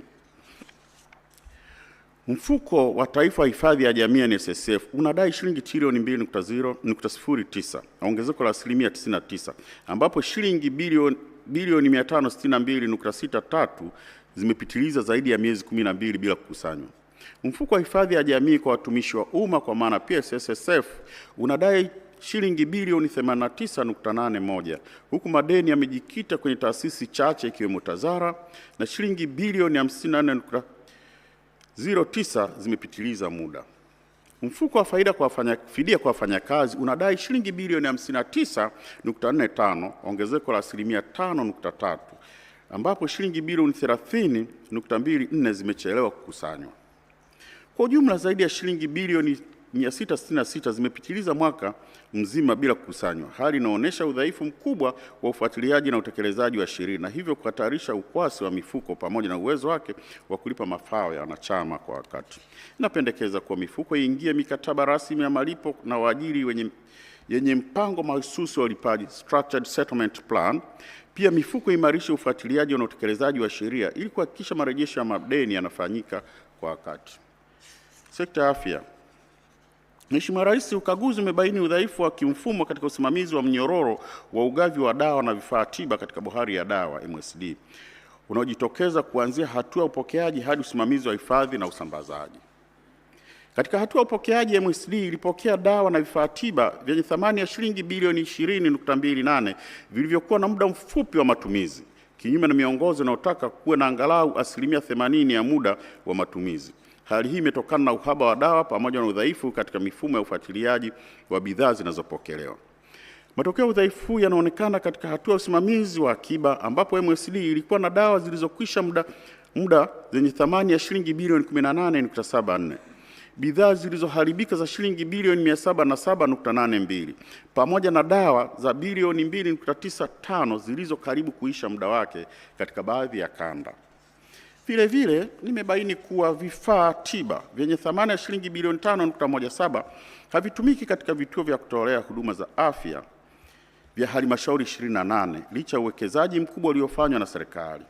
Mfuko wa Taifa wa Hifadhi ya Jamii NSSF unadai shilingi trilioni 2.09, ongezeko la 99%, ambapo shilingi bilioni 562.63 zimepitiliza zaidi ya miezi 12 bila kukusanywa. Mfuko wa Hifadhi ya Jamii kwa Watumishi wa Umma, kwa maana PSSSF, unadai shilingi bilioni 89.81, huku madeni yamejikita kwenye taasisi chache ikiwemo TAZARA na shilingi bilioni 54.09 zimepitiliza muda. Mfuko wa fidia kwa wafanyakazi unadai shilingi bilioni 59.45, ongezeko la 5.3%, ambapo shilingi bilioni 30.24 zimechelewa kukusanywa. Kwa ujumla, zaidi ya shilingi bilioni 666 zimepitiliza mwaka mzima bila kukusanywa. Hali inaonyesha udhaifu mkubwa wa ufuatiliaji na utekelezaji wa sheria na hivyo kuhatarisha ukwasi wa mifuko pamoja na uwezo wake wa kulipa mafao ya wanachama kwa wakati. Napendekeza kuwa mifuko iingie mikataba rasmi ya malipo na waajiri yenye mpango mahususi wa ulipaji, structured settlement plan. Pia mifuko imarishe ufuatiliaji na utekelezaji wa sheria ili kuhakikisha marejesho ya madeni yanafanyika kwa wakati. Sekta ya afya. Mheshimiwa Rais, ukaguzi umebaini udhaifu wa kimfumo katika usimamizi wa mnyororo wa ugavi wa dawa na vifaa tiba katika bohari ya dawa MSD, unaojitokeza kuanzia hatua ya upokeaji hadi usimamizi wa hifadhi na usambazaji. Katika hatua ya upokeaji, MSD ilipokea dawa na vifaa tiba vyenye thamani ya shilingi bilioni 20.28 vilivyokuwa na muda mfupi wa matumizi, kinyume na miongozo inayotaka kuwe na angalau 80% ya muda wa matumizi. Hali hii imetokana na uhaba wa dawa pamoja na udhaifu katika mifumo ya ufuatiliaji wa bidhaa zinazopokelewa. Matokeo ya udhaifu huu yanaonekana katika hatua ya usimamizi wa akiba, ambapo MSD ilikuwa na dawa zilizokwisha muda zenye thamani ya shilingi bilioni 18.74, bidhaa zilizoharibika za shilingi bilioni 707.82, pamoja na dawa za bilioni 2.95 zilizo karibu kuisha muda wake katika baadhi ya kanda. Vile vile nimebaini kuwa vifaa tiba vyenye thamani ya shilingi bilioni 5.17 havitumiki katika vituo vya kutolea huduma za afya vya halmashauri 28 licha ya uwekezaji mkubwa uliofanywa na serikali.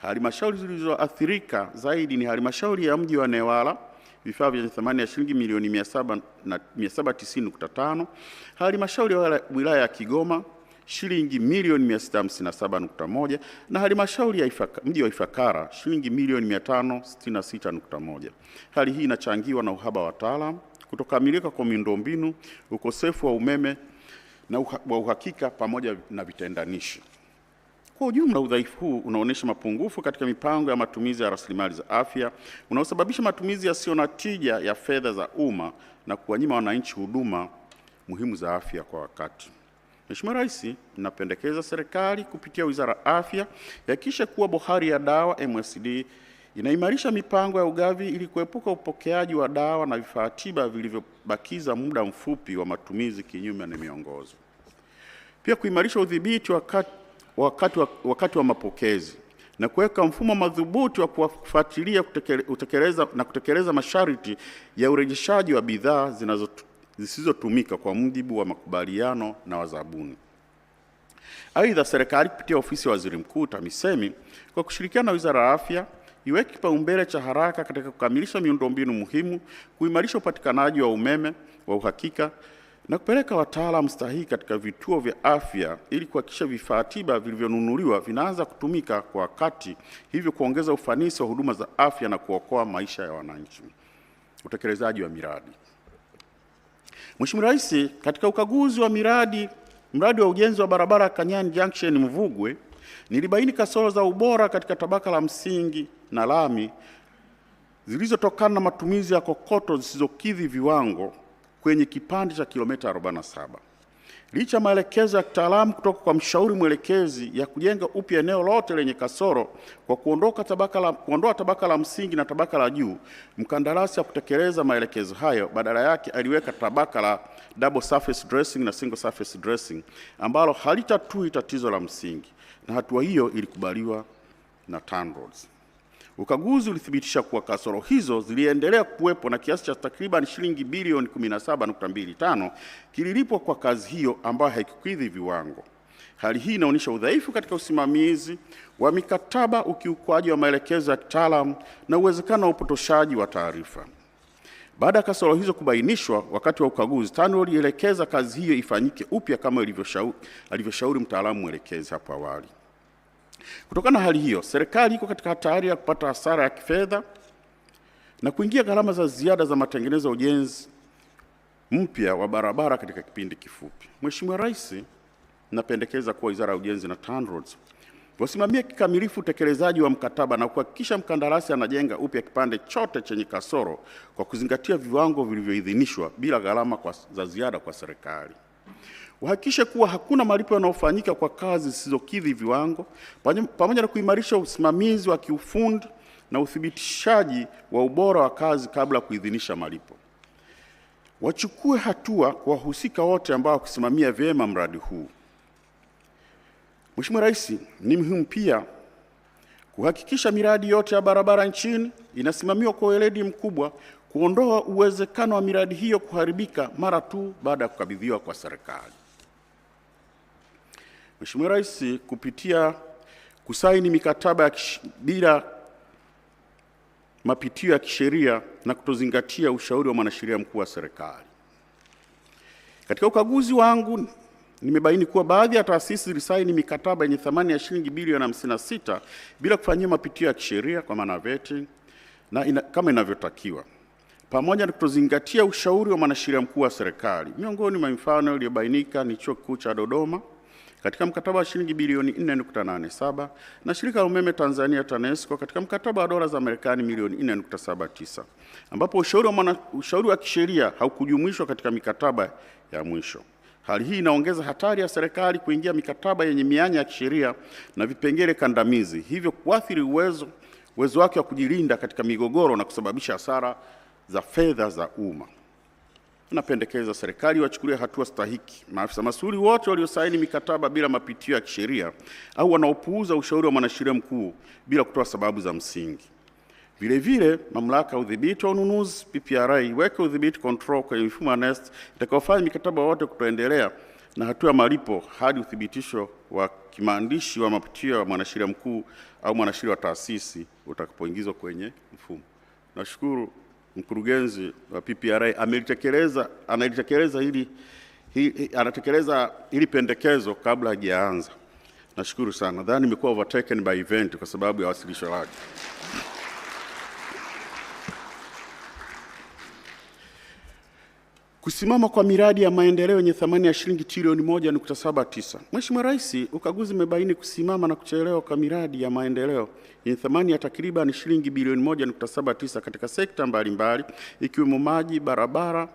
Halmashauri zilizoathirika zaidi ni halmashauri ya mji wa Newala, vifaa vyenye thamani ya shilingi milioni 790.5, halmashauri ya wilaya ya Kigoma shilingi milioni 657.1 na halmashauri ya mji wa Ifakara shilingi milioni 566.1. Hali hii inachangiwa na uhaba wa wataalamu, kutokamilika kwa miundombinu, ukosefu wa umeme na wa uhakika pamoja na vitendanishi. Kwa ujumla, udhaifu huu unaonyesha mapungufu katika mipango ya matumizi ya rasilimali za afya, unaosababisha matumizi yasiyo na tija ya fedha za umma na kuwanyima wananchi huduma muhimu za afya kwa wakati. Mheshimiwa Rais, ninapendekeza serikali kupitia Wizara ya Afya ihakikishe kuwa bohari ya dawa MSD inaimarisha mipango ya ugavi ili kuepuka upokeaji wa dawa na vifaa tiba vilivyobakiza muda mfupi wa matumizi kinyume na miongozo. Pia kuimarisha udhibiti wakati wa mapokezi na kuweka mfumo madhubuti wa kufuatilia kutekeleza masharti ya urejeshaji wa bidhaa zisizotumika kwa mujibu wa makubaliano na wazabuni. Aidha, serikali kupitia ofisi ya Waziri Mkuu TAMISEMI kwa kushirikiana na Wizara ya Afya iweke kipaumbele cha haraka katika kukamilisha miundombinu muhimu, kuimarisha upatikanaji wa umeme wa uhakika na kupeleka wataalamu stahiki katika vituo vya afya ili kuhakikisha vifaa tiba vilivyonunuliwa vinaanza kutumika kwa wakati, hivyo kuongeza ufanisi wa huduma za afya na kuokoa maisha ya wananchi. Utekelezaji wa miradi. Mheshimiwa Rais, katika ukaguzi wa mradi wa ujenzi wa barabara Kanyani Junction Mvugwe, nilibaini kasoro za ubora katika tabaka la msingi na lami zilizotokana na matumizi ya kokoto zisizokidhi viwango kwenye kipande cha kilomita 47. Licha ya maelekezo ya kitaalamu kutoka kwa mshauri mwelekezi ya kujenga upya eneo lote lenye kasoro kwa kuondoa tabaka la msingi na tabaka la juu, mkandarasi ya kutekeleza maelekezo hayo badala yake aliweka tabaka la double surface dressing na single surface dressing ambalo halitatui tatizo la msingi, na hatua hiyo ilikubaliwa na TANROADS. Ukaguzi ulithibitisha kuwa kasoro hizo ziliendelea kuwepo na kiasi cha takriban shilingi bilioni 17.25 kililipwa kwa kazi hiyo ambayo haikukidhi viwango. Hali hii inaonyesha udhaifu katika usimamizi wa mikataba, ukiukwaji wa maelekezo ya kitaalamu na uwezekano wa upotoshaji wa taarifa. Baada ya kasoro hizo kubainishwa wakati wa ukaguzi, TANROADS ilielekeza kazi hiyo ifanyike upya kama alivyoshauri mtaalamu mwelekezi hapo awali. Kutokana na hali hiyo, serikali iko katika hatari ya kupata hasara ya kifedha na kuingia gharama za ziada za matengenezo ya ujenzi mpya wa barabara katika kipindi kifupi. Mheshimiwa Rais, napendekeza kuwa Wizara ya Ujenzi na TANROADS wasimamie kikamilifu utekelezaji wa mkataba na kuhakikisha mkandarasi anajenga upya kipande chote chenye kasoro kwa kuzingatia viwango vilivyoidhinishwa bila gharama za ziada kwa serikali. Wahakikishe kuwa hakuna malipo yanayofanyika kwa kazi zisizokidhi viwango, pamoja na kuimarisha usimamizi wa kiufundi na uthibitishaji wa ubora wa kazi kabla ya kuidhinisha malipo. Wachukue hatua kwa wahusika wote ambao kusimamia vyema mradi huu. Mheshimiwa Rais, ni muhimu pia kuhakikisha miradi yote ya barabara nchini inasimamiwa kwa weledi mkubwa, kuondoa uwezekano wa miradi hiyo kuharibika mara tu baada ya kukabidhiwa kwa serikali. Mheshimiwa Rais, kupitia kusaini mikataba bila mapitio ya kisheria na kutozingatia ushauri wa mwanasheria mkuu wa serikali. Katika ukaguzi wangu nimebaini kuwa baadhi ya taasisi zilisaini mikataba yenye thamani ya shilingi bilioni 56 bila kufanyia mapitio ya kisheria kwa maana vetting na kama inavyotakiwa, pamoja na kutozingatia ushauri wa mwanasheria mkuu wa serikali. Miongoni mwa mifano iliyobainika ni Chuo Kikuu cha Dodoma katika mkataba wa shilingi bilioni 4.87 na Shirika la Umeme Tanzania TANESCO katika mkataba wa dola za Marekani milioni 4.79, ambapo ushauri wa kisheria haukujumuishwa katika mikataba ya mwisho. Hali hii inaongeza hatari ya serikali kuingia mikataba yenye mianya ya kisheria na vipengele kandamizi, hivyo kuathiri uwezo wake wa kujilinda katika migogoro na kusababisha hasara za fedha za umma. Napendekeza serikali wachukulie hatua stahiki maafisa masuli wote waliosaini mikataba bila mapitio ya kisheria au wanaopuuza ushauri wa mwanasheria mkuu bila kutoa sababu za msingi. Vile vile, mamlaka ya udhibiti wa ununuzi PPRA iweke udhibiti control kwenye mifumo ya NeST itakayofanya mikataba wote kutoendelea na hatua ya malipo hadi uthibitisho wa kimaandishi wa mapitio ya mwanasheria mkuu au mwanasheria wa taasisi utakapoingizwa kwenye mfumo. Nashukuru mkurugenzi wa PPRA anatekeleza hili pendekezo kabla hajaanza. Nashukuru sana. Nadhani nimekuwa overtaken by event kwa sababu ya wasilisho lake. Kusimama kwa miradi ya maendeleo yenye thamani ya shilingi trilioni 1.79. Mheshimiwa Rais, ukaguzi umebaini kusimama na kuchelewa kwa miradi ya maendeleo yenye thamani ya takriban shilingi bilioni 1.79 katika sekta mbalimbali ikiwemo maji, barabara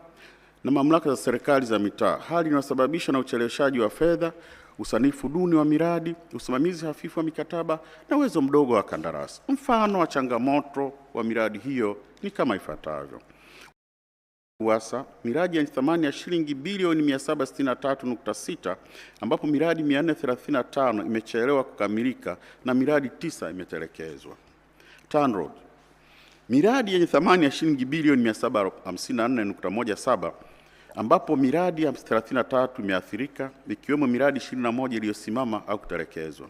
na mamlaka za serikali za mitaa, hali inayosababishwa na ucheleweshaji wa fedha, usanifu duni wa miradi, usimamizi hafifu wa mikataba na uwezo mdogo wa kandarasi. Mfano wa changamoto wa miradi hiyo ni kama ifuatavyo. RUWASA miradi yenye thamani ya shilingi bilioni 763.6 ambapo miradi 435 imechelewa kukamilika na miradi 9 imetelekezwa. TANROADS miradi yenye thamani ya shilingi bilioni 754.17 ambapo miradi 33 imeathirika ikiwemo miradi 21 iliyosimama au kutelekezwa.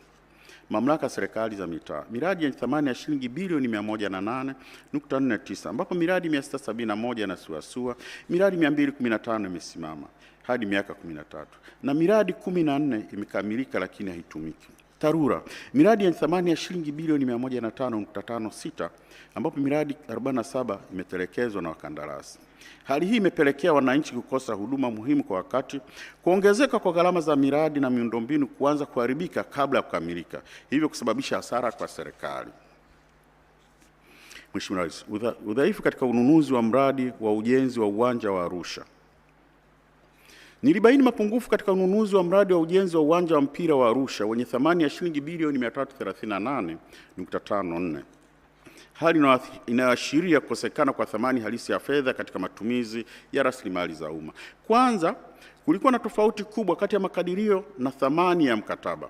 Mamlaka serikali za mitaa miradi yenye thamani ya shilingi bilioni 108.49 ambapo miradi 671 inasuasua, miradi 215 imesimama hadi miaka 13 na miradi 14 imekamilika lakini haitumiki. TARURA miradi yenye thamani ya shilingi bilioni 105.56 ambapo miradi 47 imetelekezwa na wakandarasi. Hali hii imepelekea wananchi kukosa huduma muhimu kwa wakati, kuongezeka kwa gharama za miradi na miundombinu kuanza kuharibika kabla ya kukamilika, hivyo kusababisha hasara kwa serikali. Mheshimiwa Rais, udhaifu katika ununuzi wa mradi wa ujenzi wa uwanja wa Arusha. Nilibaini mapungufu katika ununuzi wa mradi wa ujenzi wa uwanja wa mpira wa Arusha wenye thamani ya shilingi bilioni 338.54. Hali inayoashiria kukosekana kwa thamani halisi ya fedha katika matumizi ya rasilimali za umma. Kwanza, kulikuwa na tofauti kubwa kati ya makadirio na thamani ya mkataba,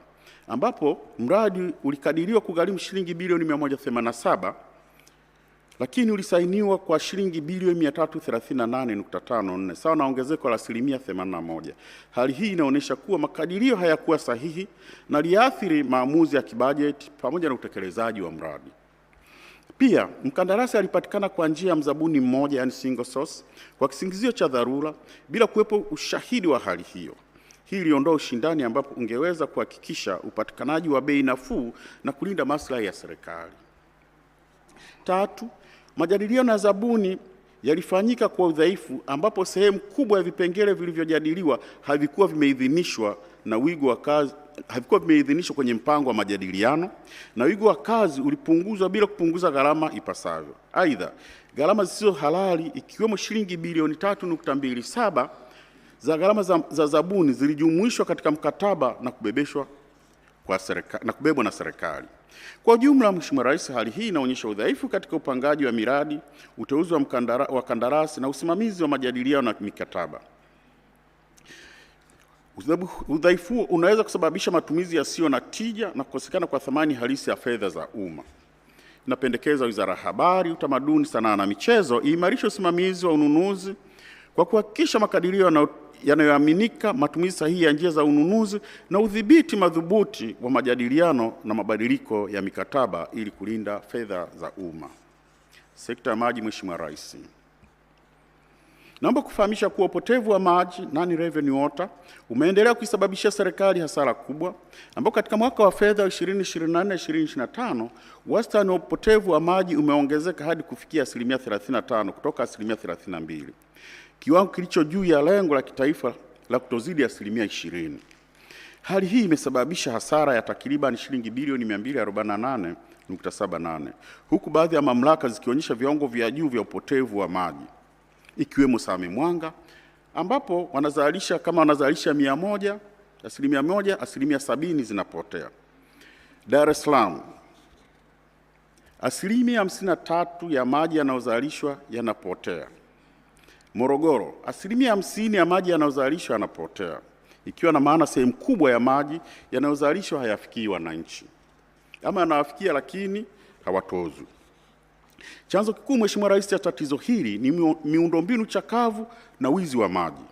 ambapo mradi ulikadiriwa kugharimu shilingi bilioni 187 lakini ulisainiwa kwa shilingi bilioni 338.54 sawa na ongezeko la 81%. Hali hii inaonyesha kuwa makadirio hayakuwa sahihi na liathiri maamuzi ya kibajeti pamoja na utekelezaji wa mradi. Pia mkandarasi alipatikana kwa njia ya mzabuni mmoja, yani single source, kwa kisingizio cha dharura bila kuwepo ushahidi wa hali hiyo. Hii iliondoa ushindani ambapo ungeweza kuhakikisha upatikanaji wa bei nafuu na kulinda maslahi ya serikali. Tatu, majadiliano ya zabuni yalifanyika kwa udhaifu ambapo sehemu kubwa ya vipengele vilivyojadiliwa havikuwa vimeidhinishwa na wigo wa kazi havikuwa vimeidhinishwa kwenye mpango wa majadiliano na wigo wa kazi ulipunguzwa bila kupunguza gharama ipasavyo. Aidha, gharama zisizo halali ikiwemo shilingi bilioni 3.27 za gharama za zabuni zilijumuishwa katika mkataba na kubebeshwa kwa serikali na kubebwa na serikali. Kwa ujumla, Mheshimiwa Rais, hali hii inaonyesha udhaifu katika upangaji wa miradi, uteuzi wa kandarasi na usimamizi wa majadiliano na mikataba. Udhaifu unaweza kusababisha matumizi yasiyo na tija na kukosekana kwa thamani halisi ya fedha za umma. Napendekeza Wizara ya Habari, Utamaduni, Sanaa na Michezo iimarishe usimamizi wa ununuzi kwa kuhakikisha makadirio yanayoaminika, matumizi sahihi ya njia za ununuzi na udhibiti madhubuti wa majadiliano na mabadiliko ya mikataba ili kulinda fedha za umma. Sekta ya maji. Mheshimiwa Rais, naomba kufahamisha kuwa upotevu wa maji, non-revenue water, umeendelea kuisababishia serikali hasara kubwa, ambapo katika mwaka wa fedha 2024-2025 wastani wa upotevu wa maji umeongezeka hadi kufikia 35% kutoka 32%, kiwango kilicho juu ya lengo la kitaifa la kutozidi 20%. Hali hii imesababisha hasara ya takriban shilingi bilioni 248.78, huku baadhi ya mamlaka zikionyesha viwango vya juu vya upotevu wa maji, ikiwemo Same Mwanga ambapo wanazalisha 100%, 70% zinapotea. Dar es Salaam 53% ya maji yanayozalishwa yanapotea. Morogoro 50% ya maji yanayozalishwa yanapotea, ikiwa na maana sehemu kubwa ya maji yanayozalishwa hayafikii wananchi, ama yanawafikia lakini hawatozwi. Chanzo kikuu, Mheshimiwa Rais, cha tatizo hili ni miundombinu chakavu na wizi wa maji,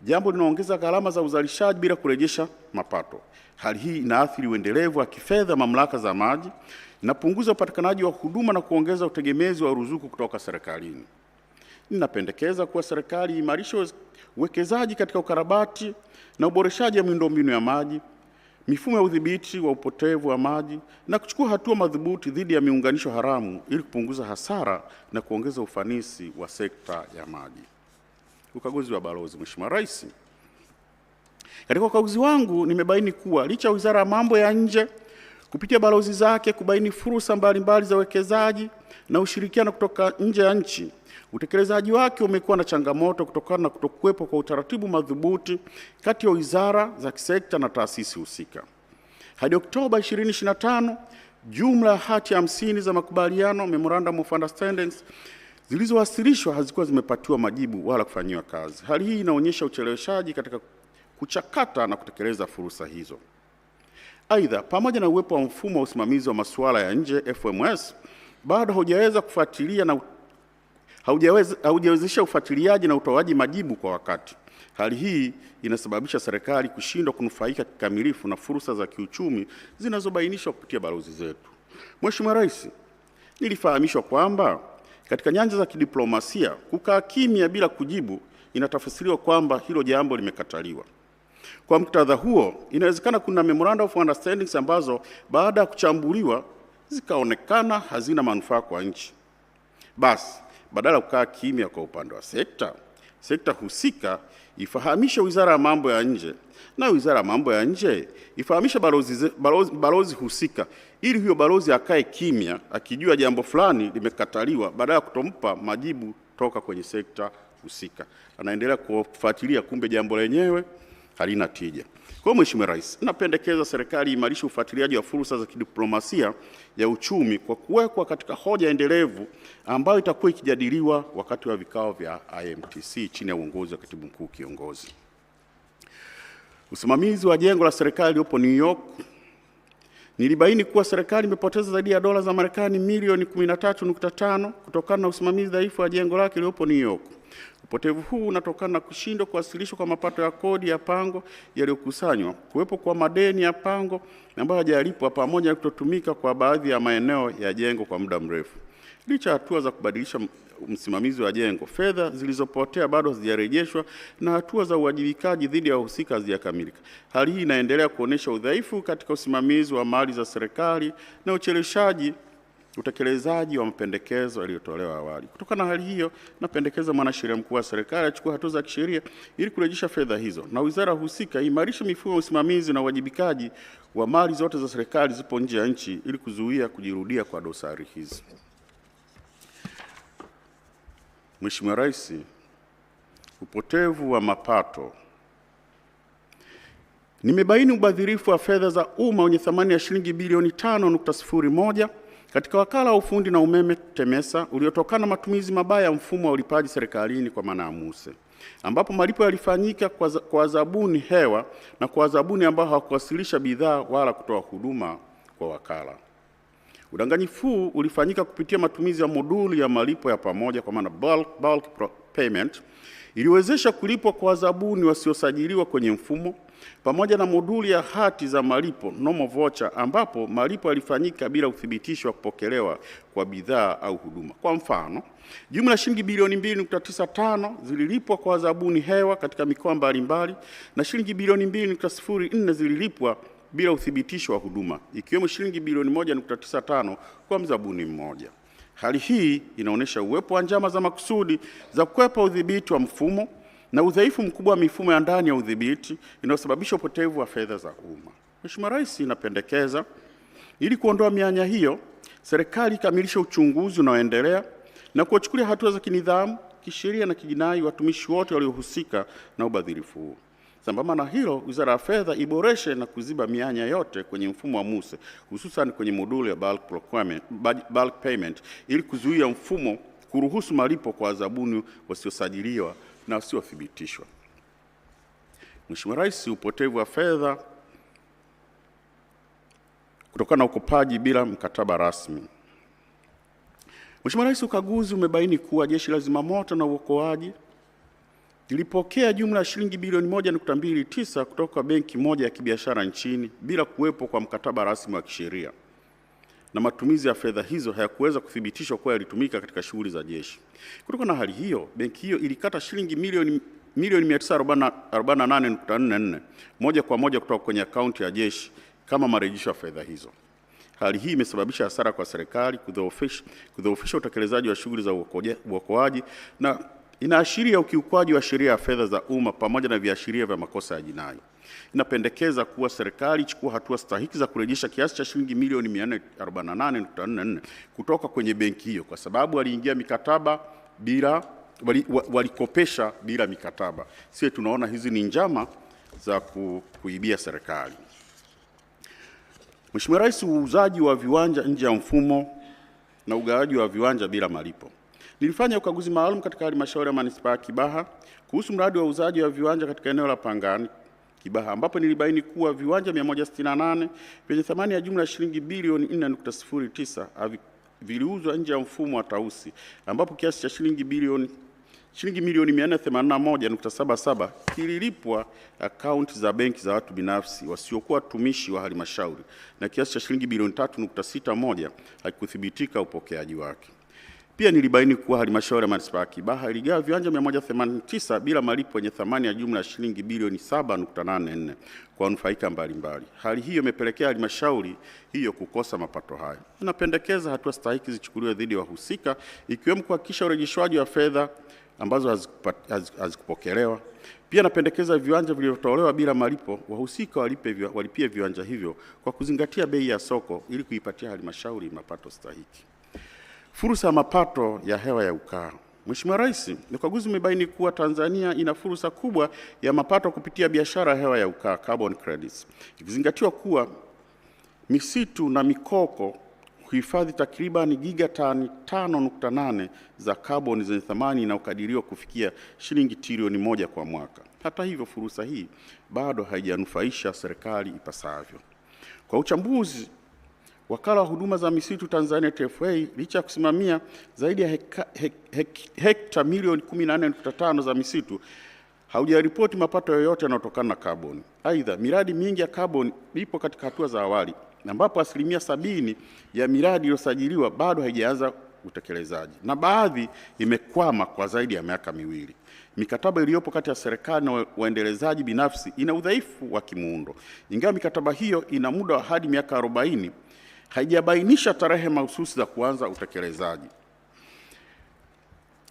jambo linaongeza gharama za uzalishaji bila kurejesha mapato. Hali hii inaathiri uendelevu wa kifedha mamlaka za maji, inapunguza upatikanaji wa huduma na kuongeza utegemezi wa ruzuku kutoka serikalini. Ninapendekeza kuwa serikali imarishe uwekezaji katika ukarabati na uboreshaji wa miundombinu ya maji, mifumo ya udhibiti wa upotevu wa maji na kuchukua hatua madhubuti dhidi ya miunganisho haramu ili kupunguza hasara na kuongeza ufanisi wa sekta ya maji. Ukaguzi wa balozi. Mheshimiwa Rais, katika ukaguzi wangu nimebaini kuwa licha ya Wizara ya Mambo ya Nje kupitia balozi zake kubaini fursa mbalimbali za uwekezaji na ushirikiano kutoka nje ya nchi, utekelezaji wake umekuwa na changamoto kutokana na kutokuwepo kwa utaratibu madhubuti kati ya wizara za kisekta na taasisi husika. Hadi Oktoba 2025, jumla ya hati 50 za makubaliano, memorandum of understandings, zilizowasilishwa hazikuwa zimepatiwa majibu wala kufanyiwa kazi. Hali hii inaonyesha ucheleweshaji katika kuchakata na kutekeleza fursa hizo. Aidha, pamoja na uwepo wa mfumo wa usimamizi wa masuala ya nje FMS, bado haujaweza kufuatilia na haujawezesha ufuatiliaji na utoaji majibu kwa wakati. Hali hii inasababisha serikali kushindwa kunufaika kikamilifu na fursa za kiuchumi zinazobainishwa kupitia balozi zetu. Mheshimiwa Rais, nilifahamishwa kwamba katika nyanja za kidiplomasia kukaa kimya bila kujibu inatafsiriwa kwamba hilo jambo limekataliwa. Kwa muktadha huo, inawezekana kuna memorandum of understandings ambazo baada ya kuchambuliwa zikaonekana hazina manufaa kwa nchi. Basi, badala ya kukaa kimya kwa upande wa sekta husika ifahamishe Wizara ya Mambo ya Nje, na Wizara ya Mambo ya Nje ifahamishe balozi husika, ili huyo balozi akae kimya akijua jambo fulani limekataliwa, badala ya kutompa majibu toka kwenye sekta husika. Anaendelea kufuatilia, kumbe jambo lenyewe halina tija. Kwa Mheshimiwa Rais, napendekeza serikali imarishe ufuatiliaji wa fursa za kidiplomasia ya uchumi kwa kuwekwa katika hoja endelevu ambayo itakuwa ikijadiliwa wakati wa vikao vya IMTC chini ya uongozi wa Katibu Mkuu Kiongozi. Usimamizi wa jengo la serikali lililopo New York, nilibaini kuwa serikali imepoteza zaidi ya dola za Marekani milioni 13.5 kutokana na usimamizi dhaifu wa jengo lake lililopo New York. Upotevu huu unatokana na kushindwa kuwasilishwa kwa mapato ya kodi ya pango yaliyokusanywa, kuwepo kwa madeni ya pango ambayo hajalipwa, pamoja na kutotumika kwa baadhi ya maeneo ya jengo kwa muda mrefu. Licha hatua za kubadilisha msimamizi wa jengo, fedha zilizopotea bado hazijarejeshwa na hatua za uwajibikaji dhidi ya wahusika hazijakamilika. Hali hii inaendelea kuonesha udhaifu katika usimamizi wa mali za serikali na ucheleweshaji utekelezaji wa mapendekezo yaliyotolewa awali. Kutokana na hali hiyo, napendekeza Mwanasheria Mkuu wa serikali achukue hatua za kisheria ili kurejesha fedha hizo, na wizara husika imarishe mifumo ya usimamizi na uwajibikaji wa mali zote za serikali zipo nje ya nchi ili kuzuia kujirudia kwa dosari hizi. Mheshimiwa Rais, upotevu wa mapato. Nimebaini ubadhirifu wa fedha za umma wenye thamani ya shilingi bilioni 5.01 katika wakala wa ufundi na umeme TEMESA uliotokana na matumizi mabaya ya mfumo wa ulipaji serikalini kwa maana ya MUSE, ambapo malipo yalifanyika kwa zabuni hewa na kwa zabuni ambao hawakuwasilisha bidhaa wala kutoa huduma kwa wakala. Udanganyifu huu ulifanyika kupitia matumizi ya moduli ya malipo ya pamoja kwa maana bulk payment iliwezesha kulipwa kwa zabuni wasiosajiliwa kwenye mfumo, pamoja na moduli ya hati za malipo normal voucher ambapo malipo yalifanyika bila uthibitisho wa kupokelewa kwa bidhaa au huduma. Kwa mfano, jumla ya shilingi bilioni 2.95 zililipwa kwa zabuni hewa katika mikoa mbalimbali na shilingi bilioni 2.04 zililipwa bila uthibitisho wa huduma, ikiwemo shilingi bilioni 1.95 kwa mzabuni mmoja. Hali hii inaonyesha uwepo wa njama za makusudi za kukwepa udhibiti wa mfumo na udhaifu mkubwa wa mifumo ya ndani ya udhibiti inayosababisha upotevu wa fedha za umma. Mheshimiwa Rais, inapendekeza ili kuondoa mianya hiyo, serikali ikamilishe uchunguzi unaoendelea na kuwachukulia hatua za kinidhamu, kisheria na kijinai watumishi wote waliohusika na ubadhirifu huu. Sambamba na hilo, Wizara ya Fedha iboreshe na kuziba mianya yote kwenye mfumo wa MUSE, hususan kwenye moduli ya bulk payment ili kuzuia mfumo kuruhusu malipo kwa zabuni wasiosajiliwa na wasiothibitishwa. Mheshimiwa Rais, upotevu wa fedha kutokana na ukopaji bila mkataba rasmi. Mheshimiwa Rais, ukaguzi umebaini kuwa Jeshi la Zimamoto na Uokoaji lilipokea jumla ya shilingi bilioni 1.29 kutoka benki moja ya kibiashara nchini bila kuwepo kwa mkataba rasmi wa kisheria, na matumizi ya fedha hizo hayakuweza kuthibitishwa kuwa yalitumika katika shughuli za jeshi. Kutokana na hali hiyo, benki hiyo ilikata shilingi milioni 948.44 moja kwa moja kutoka kwenye akaunti ya jeshi kama marejesho ya fedha hizo. Hali hii imesababisha hasara kwa serikali, kudhoofisha utekelezaji wa shughuli za uokoaji na inaashiria ukiukwaji wa sheria ya fedha za umma pamoja na viashiria vya makosa ya jinai. Inapendekeza kuwa serikali ichukue hatua stahiki za kurejesha kiasi cha shilingi milioni 448.44 kutoka kwenye benki hiyo, kwa sababu waliingia mikataba bila walikopesha bila mikataba. Sisi tunaona hizi ni njama za kuibia serikali. Mheshimiwa Rais, uuzaji wa viwanja nje ya mfumo na ugawaji wa viwanja bila malipo. Nilifanya ukaguzi maalum katika halmashauri ya manispaa ya Kibaha kuhusu mradi wa uuzaji wa viwanja katika eneo la Pangani Kibaha, ambapo nilibaini kuwa viwanja 168 vyenye thamani ya jumla ya shilingi bilioni 4.09 viliuzwa nje ya mfumo wa tausi, ambapo kiasi cha shilingi milioni 481.77 kililipwa akaunti za benki za watu binafsi wasiokuwa watumishi wa halmashauri, na kiasi cha shilingi bilioni 3.61 hakikuthibitika upokeaji wake. Pia nilibaini kuwa halmashauri ya manispaa ya Kibaha iligawa viwanja 189 bila malipo yenye thamani ya jumla ya shilingi bilioni 7.84 kwa wanufaika mbalimbali. Hali hiyo imepelekea halmashauri hiyo kukosa mapato hayo. Napendekeza hatua stahiki zichukuliwe dhidi ya wahusika, ikiwemo kuhakikisha urejeshwaji wa fedha ambazo hazikupokelewa. Pia napendekeza viwanja vilivyotolewa bila malipo wahusika walipie viwanja hivyo kwa kuzingatia bei ya soko ili kuipatia halmashauri mapato stahiki. Fursa ya mapato ya hewa ya ukaa. Mheshimiwa Rais, ukaguzi umebaini kuwa Tanzania ina fursa kubwa ya mapato kupitia biashara ya hewa ya ukaa, carbon credits. Ikizingatiwa kuwa misitu na mikoko huhifadhi takriban gigatani 5.8 za carbon zenye thamani inayokadiriwa kufikia shilingi trilioni 1 kwa mwaka. Hata hivyo, fursa hii bado haijanufaisha serikali ipasavyo. Kwa uchambuzi, Wakala wa Huduma za Misitu Tanzania TFA, licha ya kusimamia zaidi ya hekta milioni 14.5 za misitu, haujaripoti mapato yoyote yanayotokana na kaboni. Aidha, miradi mingi ya kaboni ipo katika hatua za awali, ambapo 70% ya miradi iliyosajiliwa bado haijaanza utekelezaji, na baadhi imekwama kwa zaidi ya miaka miwili. Mikataba iliyopo kati ya serikali na waendelezaji binafsi ina udhaifu wa kimuundo. Ingawa mikataba hiyo ina muda wa hadi miaka 40, haijabainisha tarehe mahususi za kuanza utekelezaji.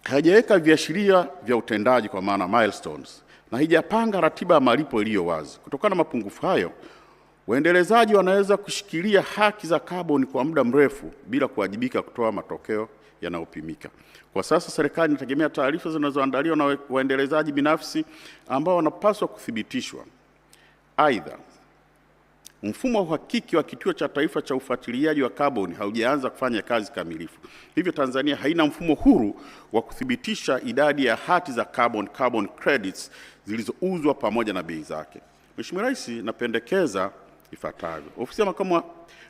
Haijaweka viashiria vya utendaji kwa maana milestones, na haijapanga ratiba ya malipo iliyo wazi. Kutokana na mapungufu hayo, waendelezaji wanaweza kushikilia haki za kaboni kwa muda mrefu bila kuwajibika kutoa matokeo yanayopimika. Kwa sasa serikali inategemea taarifa zinazoandaliwa na waendelezaji binafsi ambao wanapaswa kuthibitishwa. Aidha, mfumo wa uhakiki wa Kituo cha Taifa cha Ufuatiliaji wa Kaboni haujaanza kufanya kazi kamilifu. Hivyo Tanzania haina mfumo huru wa kuthibitisha idadi ya hati za carbon credits zilizouzwa pamoja na bei zake. Mheshimiwa Rais, napendekeza ifuatavyo. Ofisi ya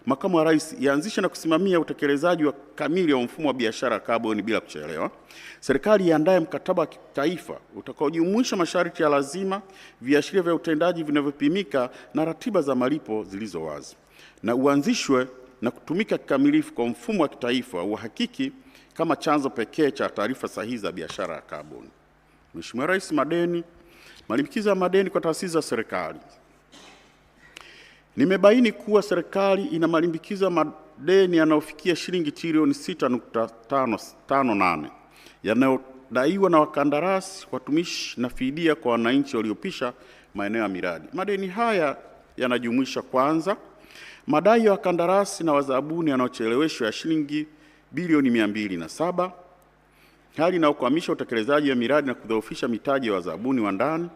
Makamu wa Rais ianzishe na kusimamia utekelezaji wa kamili wa mfumo wa biashara ya kaboni bila kuchelewa. Serikali iandae mkataba wa kitaifa utakaojumuisha masharti ya lazima, viashiria vya utendaji vinavyopimika na ratiba za malipo zilizo wazi, na uanzishwe na kutumika kikamilifu kwa mfumo wa kitaifa wa uhakiki kama chanzo pekee cha taarifa sahihi za biashara ya kaboni. Mheshimiwa Rais, malimbikizo ya madeni kwa taasisi za serikali. Nimebaini kuwa serikali ina malimbikizo ya madeni yanayofikia shilingi trilioni 6.58 yanayodaiwa na wakandarasi, watumishi na fidia kwa wananchi waliopisha maeneo ya miradi. Madeni haya yanajumuisha kwanza, madai ya wakandarasi na wazabuni yanayocheleweshwa ya shilingi bilioni 207, hali inayokwamisha utekelezaji wa miradi na kudhoofisha mitaji ya wazabuni wa ndani.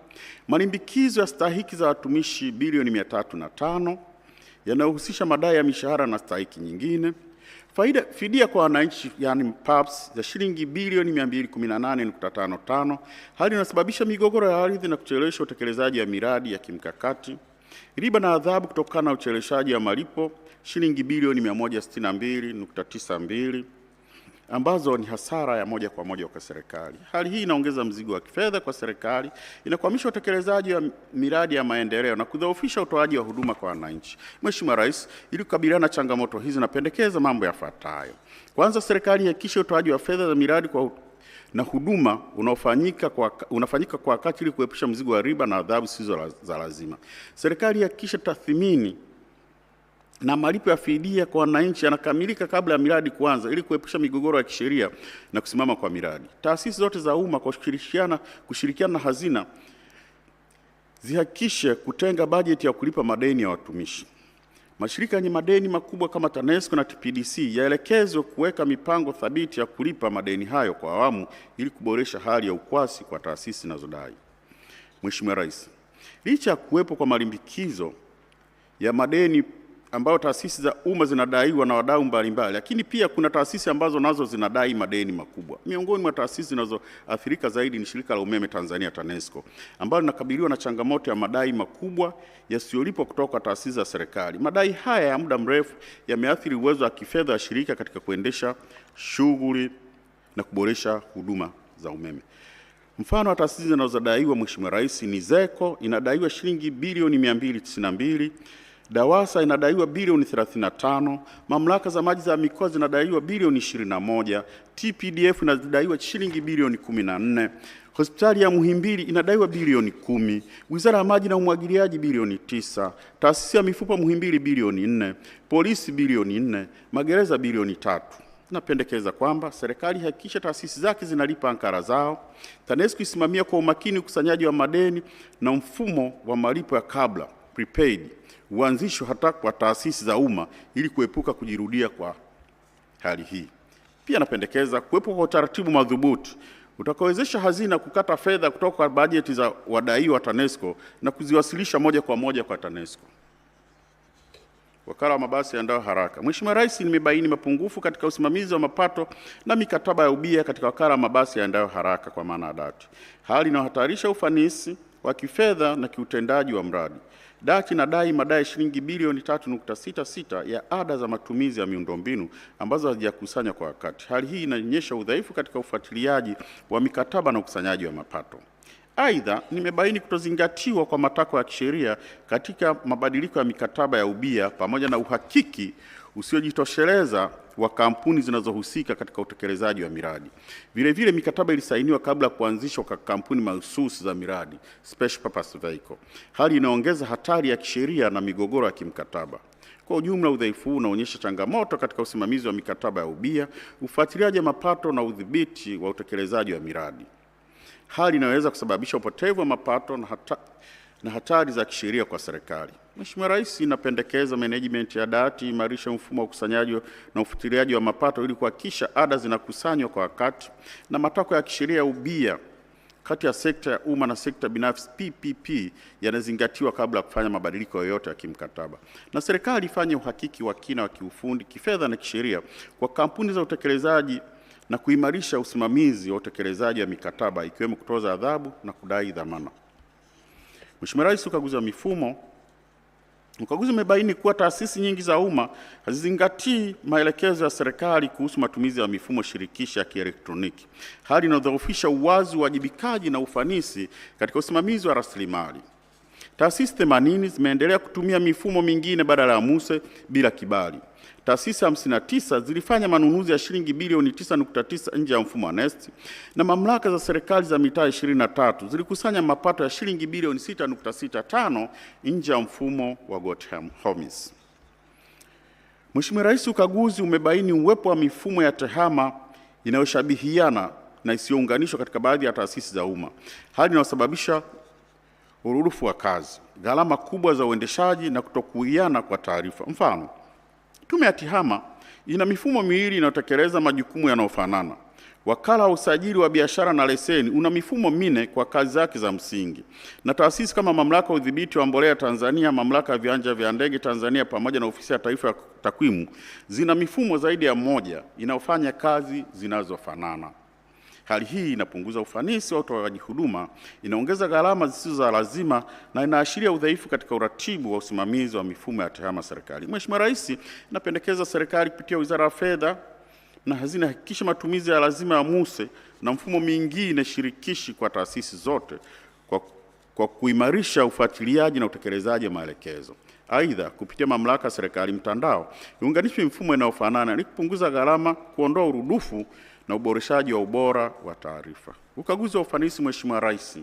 Malimbikizo ya stahiki za watumishi bilioni 305 yanayohusisha madai ya mishahara na stahiki nyingine. Fidia kwa wananchi yani PAPS za shilingi bilioni 218.55, hali inasababisha migogoro ya ardhi na kuchelewesha utekelezaji wa miradi ya kimkakati. Riba na adhabu kutokana na ucheleweshaji wa malipo shilingi bilioni 162.92, ambazo ni hasara ya moja kwa moja kwa serikali. Hali hii inaongeza mzigo wa kifedha kwa serikali, inakwamisha utekelezaji wa miradi ya maendeleo na kudhoofisha utoaji wa huduma kwa wananchi. Mheshimiwa Rais, ili kukabiliana na changamoto hizi, napendekeza mambo yafuatayo. Kwanza, serikali ihakikishe utoaji wa fedha za miradi na huduma unafanyika kwa wakati ili kuepusha mzigo wa riba na adhabu zisizo za lazima. Serikali ihakikishe tathmini na malipo ya fidia kwa wananchi yanakamilika kabla ya miradi kuanza ili kuepusha migogoro ya kisheria na kusimama kwa miradi. Taasisi zote za umma kwa kushirikiana na hazina zihakikishe kutenga bajeti ya kulipa madeni ya watumishi. Mashirika yenye madeni makubwa kama TANESCO na TPDC yaelekezwe kuweka mipango thabiti ya kulipa madeni hayo kwa awamu ili kuboresha hali ya ukwasi kwa taasisi zinazodai. Mheshimiwa Rais, licha ya kuwepo kwa malimbikizo ya madeni ambayo taasisi za umma zinadaiwa na wadau mbalimbali, lakini pia kuna taasisi ambazo nazo zinadai madeni makubwa. Miongoni mwa taasisi zinazoathirika zaidi ni Shirika la Umeme Tanzania TANESCO, ambalo linakabiliwa na changamoto ya madai makubwa yasiyolipwa kutoka kwa taasisi za serikali. Madai haya ya muda mrefu yameathiri uwezo wa kifedha wa shirika katika kuendesha shughuli na kuboresha huduma za umeme. Mfano wa taasisi zinazodaiwa, Mheshimiwa Rais, ni ZECO inadaiwa shilingi bilioni 292, DAWASA inadaiwa bilioni 35, mamlaka za maji za mikoa zinadaiwa bilioni 21, TPDF inadaiwa shilingi bilioni 14, hospitali ya Muhimbili inadaiwa bilioni 10, Wizara ya Maji na Umwagiliaji bilioni 9, taasisi ya mifupa Muhimbili bilioni 4, polisi bilioni 4, magereza bilioni 3. Napendekeza kwamba serikali hakikisha taasisi zake zinalipa ankara zao, TANESCO isimamia kwa umakini ukusanyaji wa madeni na mfumo wa malipo ya kabla prepaid uanzishwe hata kwa taasisi za umma ili kuepuka kujirudia kwa hali hii. Pia napendekeza kuwepo kwa utaratibu madhubuti utakaowezesha hazina kukata fedha kutoka kwa bajeti za wadaiwa wa TANESCO na kuziwasilisha moja kwa moja kwa TANESCO. Wakala wa mabasi yaendayo haraka. Mheshimiwa Rais, nimebaini mapungufu katika usimamizi wa mapato na mikataba ya ubia katika wakala wa mabasi yaendayo haraka kwa maana ya DART, hali inayohatarisha ufanisi wa kifedha na kiutendaji wa mradi. DART inadai madai shilingi bilioni 3.66 ya ada za matumizi ya miundombinu ambazo hazijakusanywa kwa wakati. Hali hii inaonyesha udhaifu katika ufuatiliaji wa mikataba na ukusanyaji wa mapato. Aidha, nimebaini kutozingatiwa kwa matakwa ya kisheria katika mabadiliko ya mikataba ya ubia pamoja na uhakiki usiojitosheleza wa kampuni zinazohusika katika utekelezaji wa miradi. Vile vile mikataba ilisainiwa kabla ya kuanzishwa kwa kampuni mahususi za miradi, special purpose vehicle. Hali inaongeza hatari ya kisheria na migogoro ya kimkataba. Kwa ujumla, udhaifu huu unaonyesha changamoto katika usimamizi wa mikataba ya ubia, ufuatiliaji wa mapato na udhibiti wa utekelezaji wa miradi. Hali inaweza kusababisha upotevu wa mapato na hatari za kisheria kwa serikali. Mheshimiwa Rais, inapendekeza management ya DART imarisha mfumo wa ukusanyaji na ufuatiliaji wa mapato ili kuhakikisha ada zinakusanywa kwa wakati na matakwa ya kisheria ya ubia kati ya sekta ya umma na sekta binafsi PPP yanazingatiwa kabla ya kufanya mabadiliko yoyote ya kimkataba. Na serikali ifanye uhakiki wa kina wa kiufundi, kifedha na kisheria kwa kampuni za utekelezaji na kuimarisha usimamizi wa utekelezaji wa mikataba ikiwemo kutoza adhabu na kudai dhamana. Mheshimiwa Rais, ukaguzi wa mifumo. Ukaguzi umebaini kuwa taasisi nyingi za umma hazizingatii maelekezo ya serikali kuhusu matumizi ya mifumo shirikishi ya kielektroniki, hali inayodhoofisha uwazi, uwajibikaji na ufanisi katika usimamizi wa rasilimali. Taasisi 80 zimeendelea kutumia mifumo mingine badala ya MUSE bila kibali. Taasisi 59 zilifanya manunuzi ya shilingi bilioni 9.9 nje ya mfumo wa NeST, na mamlaka za serikali za mitaa 23 zilikusanya mapato ya shilingi bilioni 6.65 nje ya mfumo wa Gotham Homes. Mheshimiwa Rais, ukaguzi umebaini uwepo wa mifumo ya tehama inayoshabihiana na isiyounganishwa katika baadhi ya taasisi za umma, hali inayosababisha urudufu wa kazi, gharama kubwa za uendeshaji na kutokuiana kwa taarifa. Mfano, Tume ya Tehama ina mifumo miwili inayotekeleza majukumu yanayofanana. Wakala wa usajili wa biashara na leseni una mifumo minne kwa kazi zake za msingi. Na taasisi kama Mamlaka ya Udhibiti wa Mbolea Tanzania, Mamlaka ya Viwanja vya Ndege Tanzania pamoja na Ofisi ya Taifa ya Takwimu zina mifumo zaidi ya moja inayofanya kazi zinazofanana. Hali hii inapunguza ufanisi wa utoaji huduma, inaongeza gharama zisizo za lazima na inaashiria udhaifu katika uratibu wa usimamizi wa mifumo ya tehama serikali. Mheshimiwa Rais, napendekeza serikali kupitia Wizara ya Fedha na Hazina hakikisha matumizi ya lazima ya MUSE na mfumo mingine shirikishi kwa taasisi zote kwa kuimarisha ufuatiliaji na utekelezaji wa maelekezo. Aidha, kupitia mamlaka ya serikali mtandao iunganishwe mifumo inayofanana ili kupunguza gharama, kuondoa urudufu na uboreshaji wa ubora wa taarifa. Ukaguzi wa ufanisi. Mheshimiwa Rais,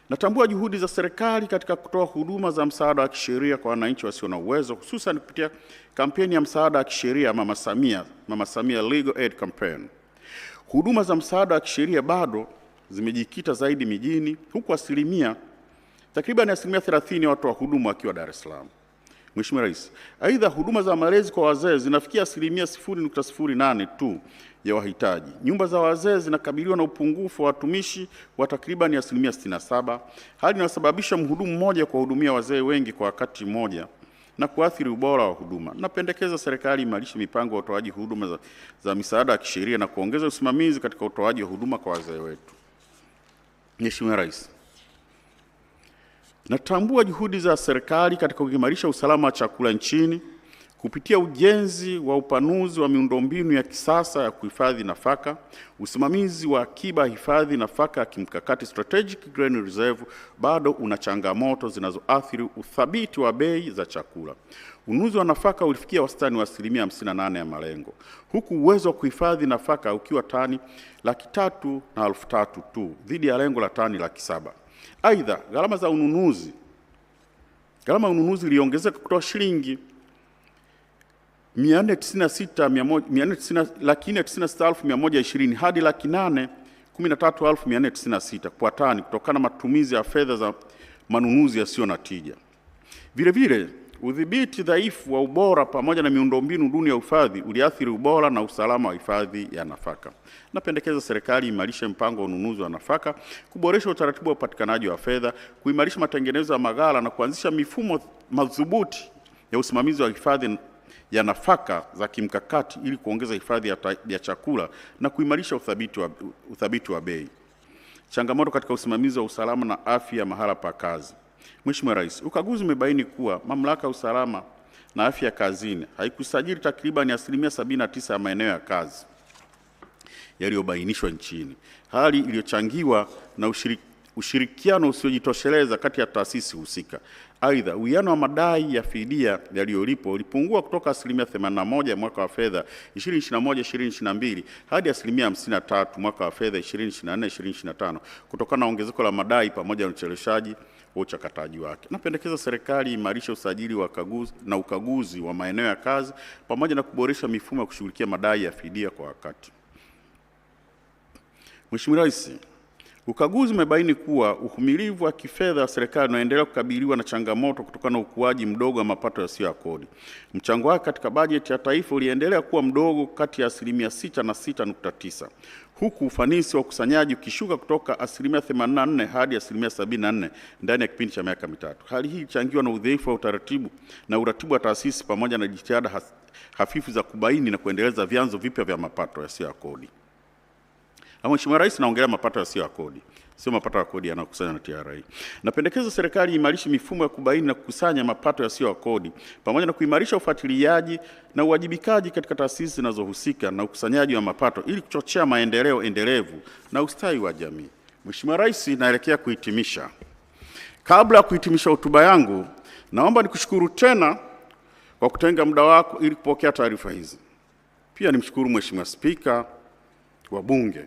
natambua juhudi za serikali katika kutoa huduma za msaada wa kisheria kwa wananchi wasio na uwezo, hususan kupitia kampeni ya msaada wa kisheria Mama Samia Legal Aid Campaign. Huduma za msaada wa kisheria bado zimejikita zaidi mijini, huku takriban asilimia 30 ya watoa huduma wakiwa Dar es Salaam. Mheshimiwa Rais, aidha huduma za malezi kwa wazee zinafikia asilimia 0.08 tu ya wahitaji. Nyumba za wazee zinakabiliwa na upungufu wa watumishi wa takriban asilimia 67, hali inayosababisha mhudumu mmoja kuwahudumia wazee wengi kwa wakati mmoja na kuathiri ubora wa huduma. Napendekeza serikali imarishe mipango ya utoaji huduma za misaada ya kisheria na kuongeza usimamizi katika utoaji wa huduma kwa wazee wetu. Mheshimiwa Rais, natambua juhudi za serikali katika kuimarisha usalama wa chakula nchini kupitia ujenzi wa upanuzi wa miundombinu ya kisasa ya kuhifadhi nafaka, usimamizi wa akiba hifadhi nafaka ya kimkakati strategic grain reserve bado una changamoto zinazoathiri uthabiti wa bei za chakula. Ununuzi wa nafaka ulifikia wastani wa 58% ya malengo, huku uwezo wa kuhifadhi nafaka ukiwa tani 303,000 tu dhidi ya lengo la tani 700,000. Aidha, gharama ya ununuzi iliongezeka kutoka shilingi 496,120 hadi 813,496 kwa tani kutokana na matumizi ya fedha za manunuzi yasiyo na tija. Vile vile, udhibiti dhaifu wa ubora pamoja na miundombinu duni ya uhifadhi uliathiri ubora na usalama wa hifadhi ya nafaka. Napendekeza serikali imarishe mpango wa ununuzi wa nafaka, kuboresha utaratibu wa upatikanaji wa fedha, kuimarisha matengenezo ya maghala na kuanzisha mifumo madhubuti ya usimamizi wa hifadhi ya nafaka za kimkakati ili kuongeza hifadhi ya chakula na kuimarisha uthabiti wa bei. Changamoto katika usimamizi wa usalama na afya mahala pa kazi. Mheshimiwa Rais, ukaguzi umebaini kuwa Mamlaka ya Usalama na Afya Kazini haikusajili takriban 79% ya maeneo ya kazi yaliyobainishwa nchini, hali iliyochangiwa na ushirikiano usiojitosheleza kati ya taasisi husika. Aidha, uwiano wa madai ya fidia yaliyolipwa ulipungua kutoka 81% mwaka wa fedha 2021/2022 hadi 53% mwaka wa fedha 2024/2025 kutokana na ongezeko la madai pamoja na ucheleweshaji wa uchakataji wake. Napendekeza serikali imarishe usajili wa ukaguzi wa maeneo ya kazi pamoja na kuboresha mifumo ya kushughulikia madai ya fidia kwa wakati. Mheshimiwa Rais, ukaguzi umebaini kuwa uhimilivu wa kifedha wa serikali unaendelea kukabiliwa na changamoto kutokana na ukuaji mdogo wa mapato yasiyo ya kodi. Mchango wake katika bajeti ya taifa uliendelea kuwa mdogo kati ya 6% na 6.9%, huku ufanisi wa ukusanyaji ukishuka kutoka 84% hadi 74% ndani ya kipindi cha miaka mitatu. Hali hii ilichangiwa na udhaifu wa uratibu wa taasisi pamoja na jitihada hafifu za kubaini na kuendeleza vyanzo vipya vya mapato yasiyo ya kodi. Mheshimiwa Rais, naongelea mapato yasiyo ya kodi, sio mapato ya kodi yanayokusanywa na TRA. Napendekeza serikali imarishe mifumo ya kubaini na kukusanya mapato yasiyo ya kodi pamoja na kuimarisha ufuatiliaji na uwajibikaji katika taasisi zinazohusika na ukusanyaji wa mapato ili kuchochea maendeleo endelevu na ustawi wa jamii. Mheshimiwa Rais, naelekea kuhitimisha. Kabla ya kuhitimisha hotuba yangu, naomba nikushukuru tena kwa kutenga muda wako ili kupokea taarifa hizi. Pia nimshukuru Mheshimiwa Spika wa Bunge,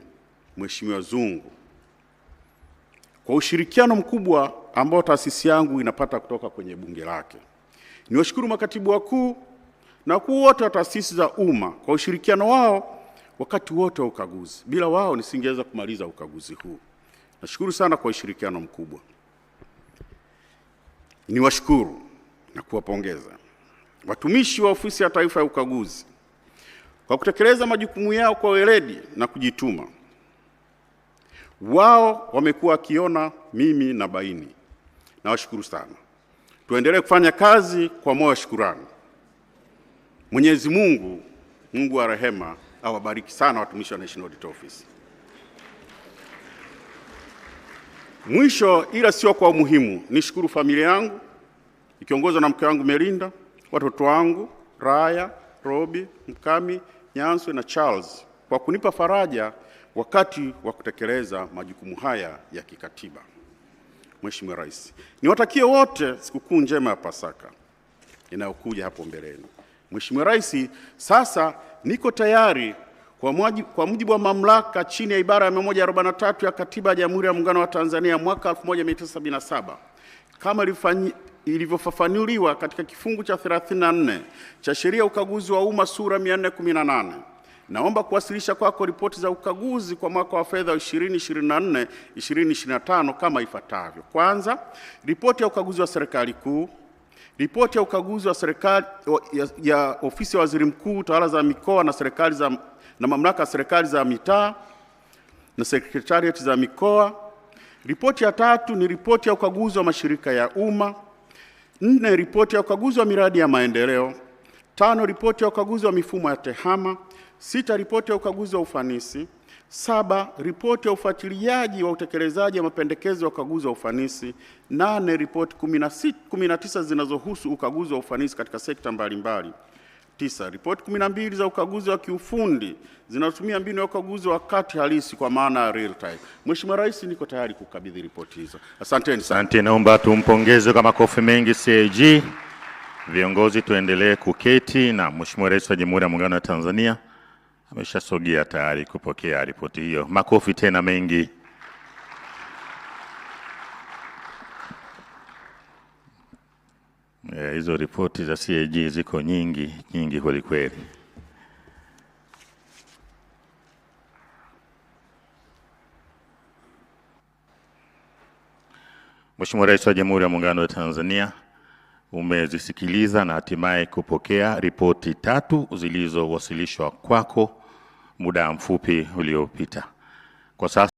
Mheshimiwa Zungu, kwa ushirikiano mkubwa ambao taasisi yangu inapata kutoka kwenye bunge lake. Niwashukuru makatibu wakuu na wakuu wote wa taasisi za umma kwa ushirikiano wao wakati wote wa ukaguzi. Bila wao nisingeweza kumaliza ukaguzi huu. Nashukuru sana kwa ushirikiano mkubwa. Niwashukuru na kuwapongeza watumishi wa Ofisi ya Taifa ya Ukaguzi kwa kutekeleza majukumu yao kwa weledi na kujituma. Wao wamekuwa wakiona, mimi na baini. Nawashukuru sana. Tuendelee kufanya kazi kwa moyo wa shukrani. Mwenyezi Mungu, Mungu wa rehema, awabariki sana watumishi wa National Audit Office. Mwisho, ila sio kwa umuhimu, nishukuru familia yangu ikiongozwa na mke wangu Melinda, watoto wangu Raya, Robi, Mkami, Nyanswe na Charles kwa kunipa faraja wakati wa kutekeleza majukumu haya ya kikatiba. Mheshimiwa Rais, niwatakie wote sikukuu njema ya Pasaka inayokuja hapo mbeleni. Mheshimiwa Rais, sasa niko tayari kwa mujibu wa mamlaka chini ya ibara ya 143 ya Katiba ya Jamhuri ya Muungano wa Tanzania mwaka 1977 kama ilivyofafanuliwa katika kifungu cha 34 cha Sheria ya Ukaguzi wa Umma sura 418. Naomba kuwasilisha kwako ripoti za ukaguzi kwa mwaka wa fedha 2024/2025 kama ifuatavyo. Kwanza, ripoti ya ukaguzi wa serikali kuu, ripoti ya ukaguzi wa serikali ya Ofisi ya Waziri Mkuu, Tawala za Mikoa na Mamlaka ya Serikali za Mitaa na Sekretariati za Mikoa. Ripoti ya tatu ni ripoti ya ukaguzi wa mashirika ya umma, 4, ripoti ya ukaguzi wa miradi ya maendeleo. 5, ripoti ya ukaguzi wa mifumo ya TEHAMA. 6, ripoti ya ukaguzi wa ufanisi. 7, ripoti ya ufuatiliaji wa utekelezaji wa mapendekezo ya ukaguzi wa ufanisi. 8, ripoti 19 zinazohusu ukaguzi wa ufanisi katika sekta mbalimbali. 9, ripoti 12 za ukaguzi wa kiufundi zinazotumia mbinu ya ukaguzi wa wakati halisi kwa maana ya real time. Mheshimiwa Rais, niko tayari kukabidhi ripoti hizo. Asanteni sana. Asante, naomba tumpongeze kwa makofi mengi CAG. Viongozi tuendelee kuketi, na Mheshimiwa Rais wa Jamhuri ya Muungano wa Tanzania ameshasogea tayari kupokea ripoti hiyo. Makofi tena mengi. Hizo ripoti za CAG ziko nyingi kweli kweli. Mheshimiwa Rais wa Jamhuri ya Muungano wa Tanzania, umezisikiliza na hatimaye kupokea ripoti 3 zilizowasilishwa kwako muda mfupi uliopita. Kwa sasa